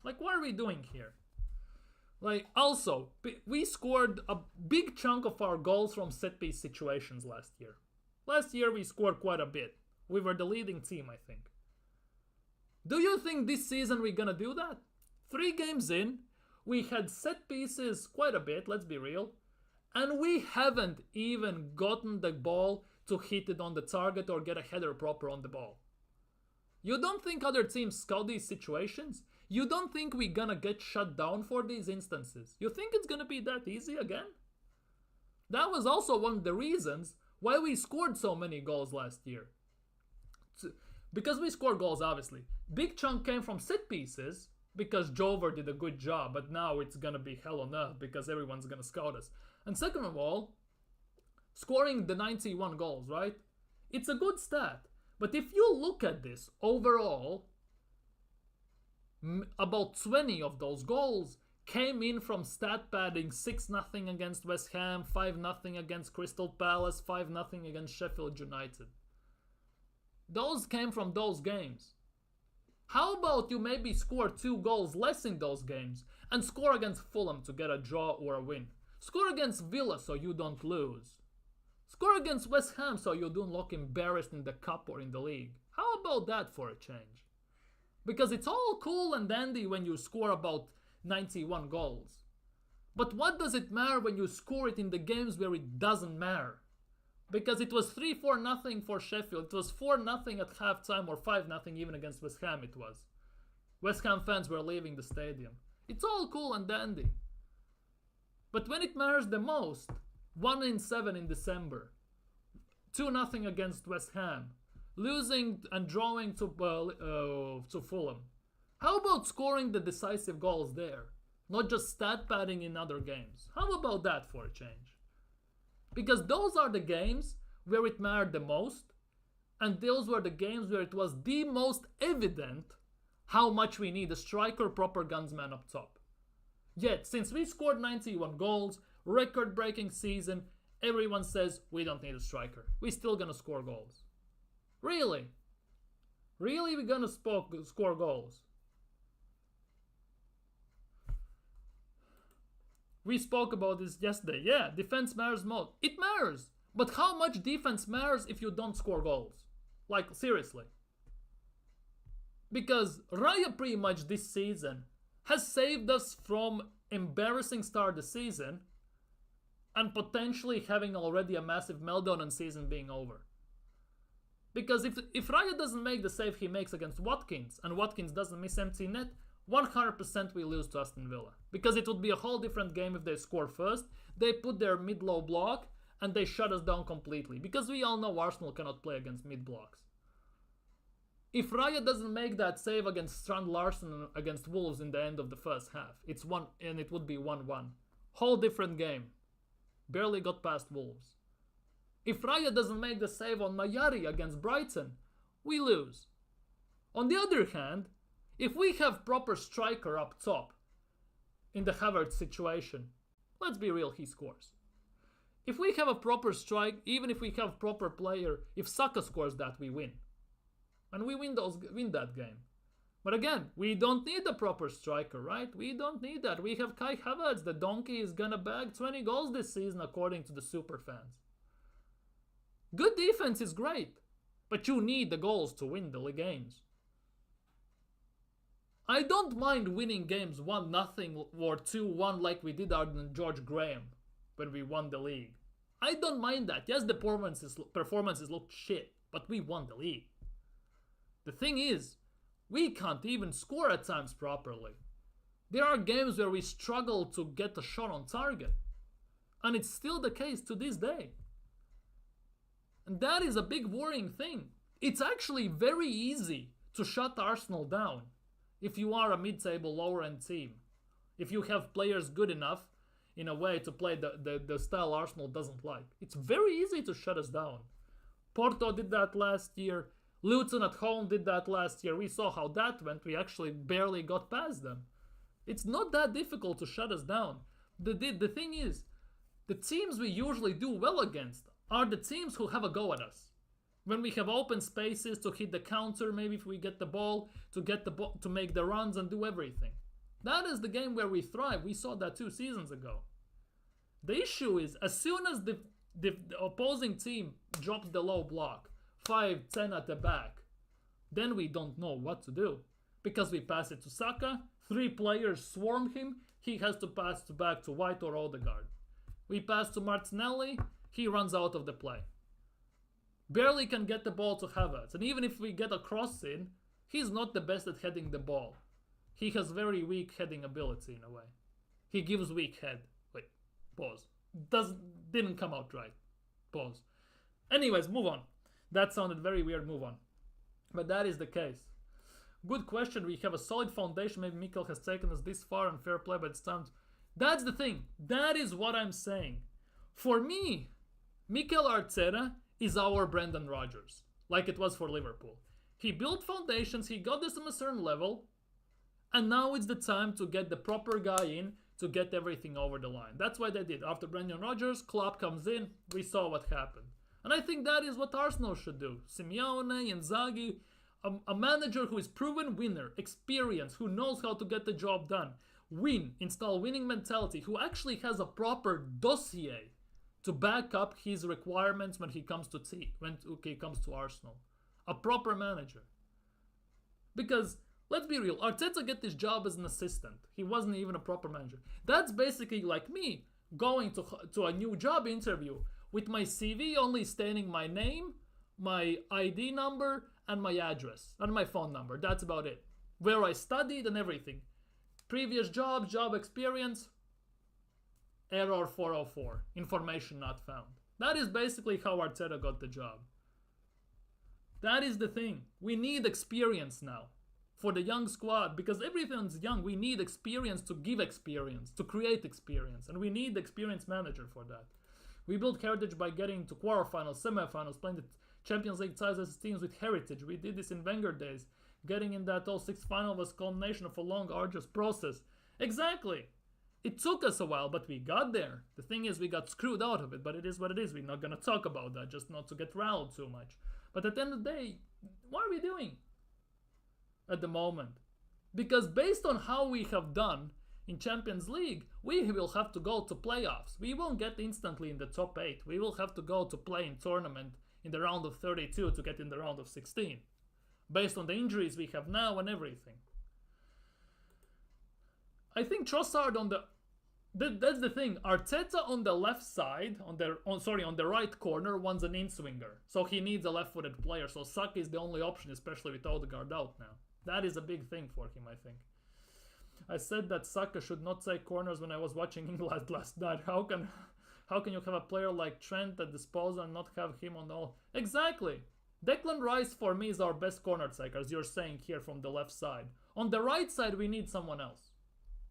Like, what are we doing here? Like, also, we scored a big chunk of our goals from set-piece situations last year. Last year we scored quite a bit. We were the leading team, I think. Do you think this season we're gonna do that? 3 games in, we had set pieces quite a bit, let's be real. And we haven't even gotten the ball to hit it on the target or get a header proper on the ball. You don't think other teams scout these situations? You don't think we're gonna get shut down for these instances? You think it's gonna be that easy again? That was also one of the reasons why we scored so many goals last year. Because we scored goals, obviously. Big chunk came from set pieces because Jover did a good job, but now it's gonna be hell on earth because everyone's gonna scout us. And second of all, scoring the 91 goals, right? It's a good stat. But if you look at this overall, about 20 of those goals came in from stat padding 6-0 against West Ham, 5-0 against Crystal Palace, 5-0 against Sheffield United. Those came from those games. How about you maybe score 2 goals less in those games and score against Fulham to get a draw or a win? Score against Villa so you don't lose. Score against West Ham so you don't look embarrassed in the cup or in the league. How about that for a change? Because it's all cool and dandy when you score about 91 goals. But what does it matter when you score it in the games where it doesn't matter? Because it was 3-4-0 for Sheffield. It was 4-0 at halftime or 5-0 even against West Ham it was. West Ham fans were leaving the stadium. It's all cool and dandy. But when it matters the most, 1-7 in December, 2-0 against West Ham, losing and drawing to Fulham. How about scoring the decisive goals there? Not just stat padding in other games. How about that for a change? Because those are the games where it mattered the most, and those were the games where it was the most evident how much we need a striker, proper gunsman up top. Yet, since we scored 91 goals, record-breaking season, everyone says we don't need a striker. We're still gonna score goals. Really? Really we're gonna score goals? We spoke about this yesterday. Yeah, defense matters most. It matters. But how much defense matters if you don't score goals? Like, seriously. Because Raya pretty much this season has saved us from embarrassing start of the season and potentially having already a massive meltdown and season being over. Because if Raya doesn't make the save he makes against Watkins, and Watkins doesn't miss empty net, 100% we lose to Aston Villa. Because it would be a whole different game if they score first, they put their mid-low block, and they shut us down completely. Because we all know Arsenal cannot play against mid-blocks. If Raya doesn't make that save against Strand Larsen against Wolves in the end of the first half, it's 1 and it would be 1-1. Whole different game. Barely got past Wolves. If Raya doesn't make the save on Mayari against Brighton, we lose. On the other hand, if we have proper striker up top in the Havertz situation, let's be real, he scores. If we have a proper strike, even if we have proper player, if Saka scores that, we win. And we win that game. But again, we don't need a proper striker, right? We don't need that. We have Kai Havertz. The donkey is gonna bag 20 goals this season according to the super fans. Good defense is great, but you need the goals to win the games. I don't mind winning games 1-0 or 2-1 like we did under George Graham when we won the league. I don't mind that. Yes, the performances looked shit, but we won the league. The thing is, we can't even score at times properly. There are games where we struggle to get a shot on target. And it's still the case to this day. And that is a big worrying thing. It's actually very easy to shut Arsenal down if you are a mid-table, lower-end team. If you have players good enough, in a way, to play the style Arsenal doesn't like. It's very easy to shut us down. Porto did that last year. Luton at home did that last year. We saw how that went. We actually barely got past them. It's not that difficult to shut us down. The thing is, the teams we usually do well against are the teams who have a go at us. When we have open spaces to hit the counter, maybe if we get the ball, to make the runs and do everything. That is the game where we thrive. We saw that 2 seasons ago. The issue is, as soon as the opposing team drops the low block, 5-10 at the back, then we don't know what to do. Because we pass it to Saka, 3 players swarm him, he has to pass back to White or Odegaard. We pass to Martinelli, he runs out of the play. Barely can get the ball to Havertz, and even if we get a cross in, he's not the best at heading the ball. He has very weak heading ability in a way. He gives weak head. Wait, pause. Didn't come out right. Pause. Anyways, move on. That sounded very weird, move on. But that is the case. Good question. We have a solid foundation. Maybe Mikel has taken us this far and fair play, but it's time. That's the thing. That is what I'm saying. For me, Mikel Arteta is our Brendan Rodgers, like it was for Liverpool. He built foundations, he got this on a certain level, and now it's the time to get the proper guy in to get everything over the line. That's what they did. After Brendan Rodgers, Klopp comes in, we saw what happened. And I think that is what Arsenal should do. Simeone, Inzaghi, a manager who is proven winner, experienced, who knows how to get the job done, install winning mentality, who actually has a proper dossier to back up his requirements when he comes to Arsenal. A proper manager. Because, let's be real, Arteta get this job as an assistant. He wasn't even a proper manager. That's basically like me going to a new job interview with my CV only stating my name, my ID number, and my address, and my phone number. That's about it. Where I studied and everything. Previous jobs, job experience, error 404, information not found. That is basically how Arteta got the job. That is the thing. We need experience now for the young squad, because everyone's young. We need experience to give experience, to create experience, and we need the experienced manager for that. We built heritage by getting to quarterfinals, semifinals, playing the Champions League sizes teams with heritage. We did this in Wenger days. Getting in that 06 final was culmination of a long, arduous process. Exactly. It took us a while, but we got there. The thing is, we got screwed out of it, but it is what it is. We're not going to talk about that, just not to get riled too much. But at the end of the day, what are we doing at the moment? Because based on how we have done in Champions League, we will have to go to playoffs. We won't get instantly in the top 8. We will have to go to play in tournament in the round of 32 to get in the round of 16. Based on the injuries we have now and everything. I think Trossard on the... That's the thing. Arteta on the left side, on the right corner, wants an in-swinger. So he needs a left-footed player. So Saka is the only option, especially with Odegaard out now. That is a big thing for him, I think. I said that Saka should not take corners when I was watching England last night. How can you have a player like Trent at disposal and not have him on all? Exactly. Declan Rice for me is our best corner taker, as you're saying here from the left side. On the right side, we need someone else.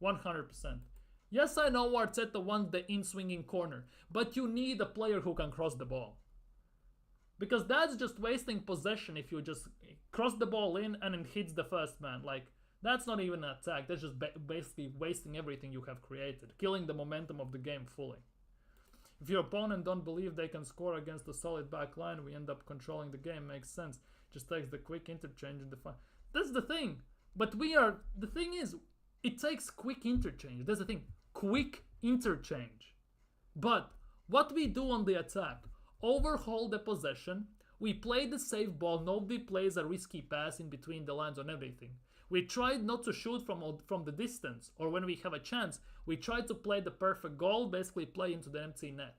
100%. Yes, I know Arteta wants the in-swinging corner, but you need a player who can cross the ball. Because that's just wasting possession if you just cross the ball in and it hits the first man. Like, that's not even an attack. That's just basically wasting everything you have created. Killing the momentum of the game fully. If your opponent don't believe they can score against a solid back line, we end up controlling the game. Makes sense. Just takes the quick interchange in the fun. That's the thing. But the thing is, it takes quick interchange. That's the thing. Quick interchange. But what we do on the attack, overhaul the possession. We play the safe ball. Nobody plays a risky pass in between the lines on everything. We tried not to shoot from the distance, or when we have a chance, we try to play the perfect goal, basically play into the empty net.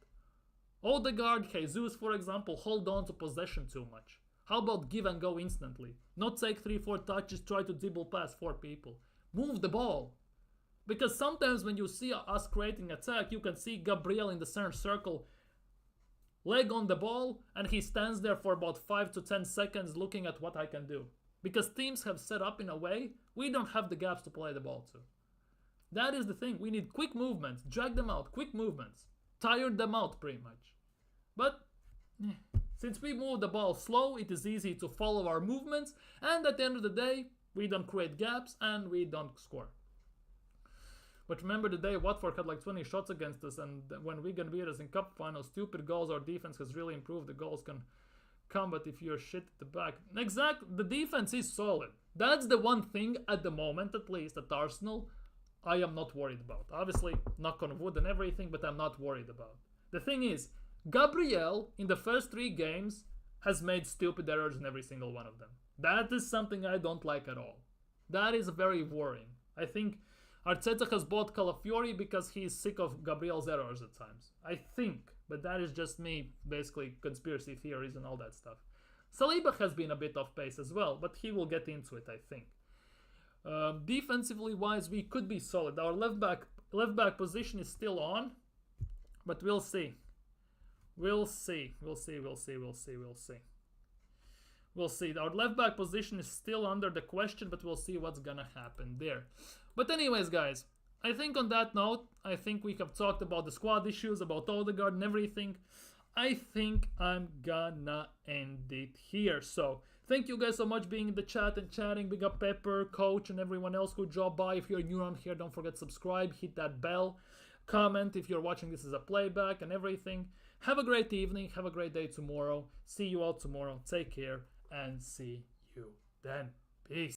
Odegaard, Jesus, for example, hold on to possession too much. How about give and go instantly? Not take 3-4 touches, try to dribble past 4 people. Move the ball. Because sometimes when you see us creating attack, you can see Gabriel in the center circle, leg on the ball, and he stands there for about 5 to 10 seconds looking at what I can do. Because teams have set up in a way, we don't have the gaps to play the ball to. That is the thing. We need quick movements. Drag them out. Quick movements. Tire them out pretty much. But since we move the ball slow, it is easy to follow our movements. And at the end of the day, we don't create gaps and we don't score. But remember the day Watford had like 20 shots against us, and when Wigan beat us in cup final, stupid goals, our defense has really improved. The goals can come, but if you're shit at the back. Exactly, the defense is solid. That's the one thing at the moment, at least at Arsenal, I am not worried about. Obviously, knock on wood and everything, but I'm not worried about. The thing is, Gabriel in the first 3 games has made stupid errors in every single one of them. That is something I don't like at all. That is very worrying. I think Arteta has bought Calafiori because he is sick of Gabriel's errors at times. I think, but that is just me, basically conspiracy theories and all that stuff. Saliba has been a bit off pace as well, but he will get into it, I think. Defensively wise, we could be solid. Our left back position is still on, but we'll see. We'll see. Our left back position is still under the question, but we'll see what's gonna happen there. But anyways, guys, I think on that note, I think we have talked about the squad issues, about Odegaard and everything. I think I'm gonna end it here. So, thank you guys so much being in the chat and chatting. Big up Pepper, Coach, and everyone else who dropped by. If you're new around here, don't forget to subscribe, hit that bell, comment if you're watching this as a playback and everything. Have a great evening. Have a great day tomorrow. See you all tomorrow. Take care and see you then. Peace.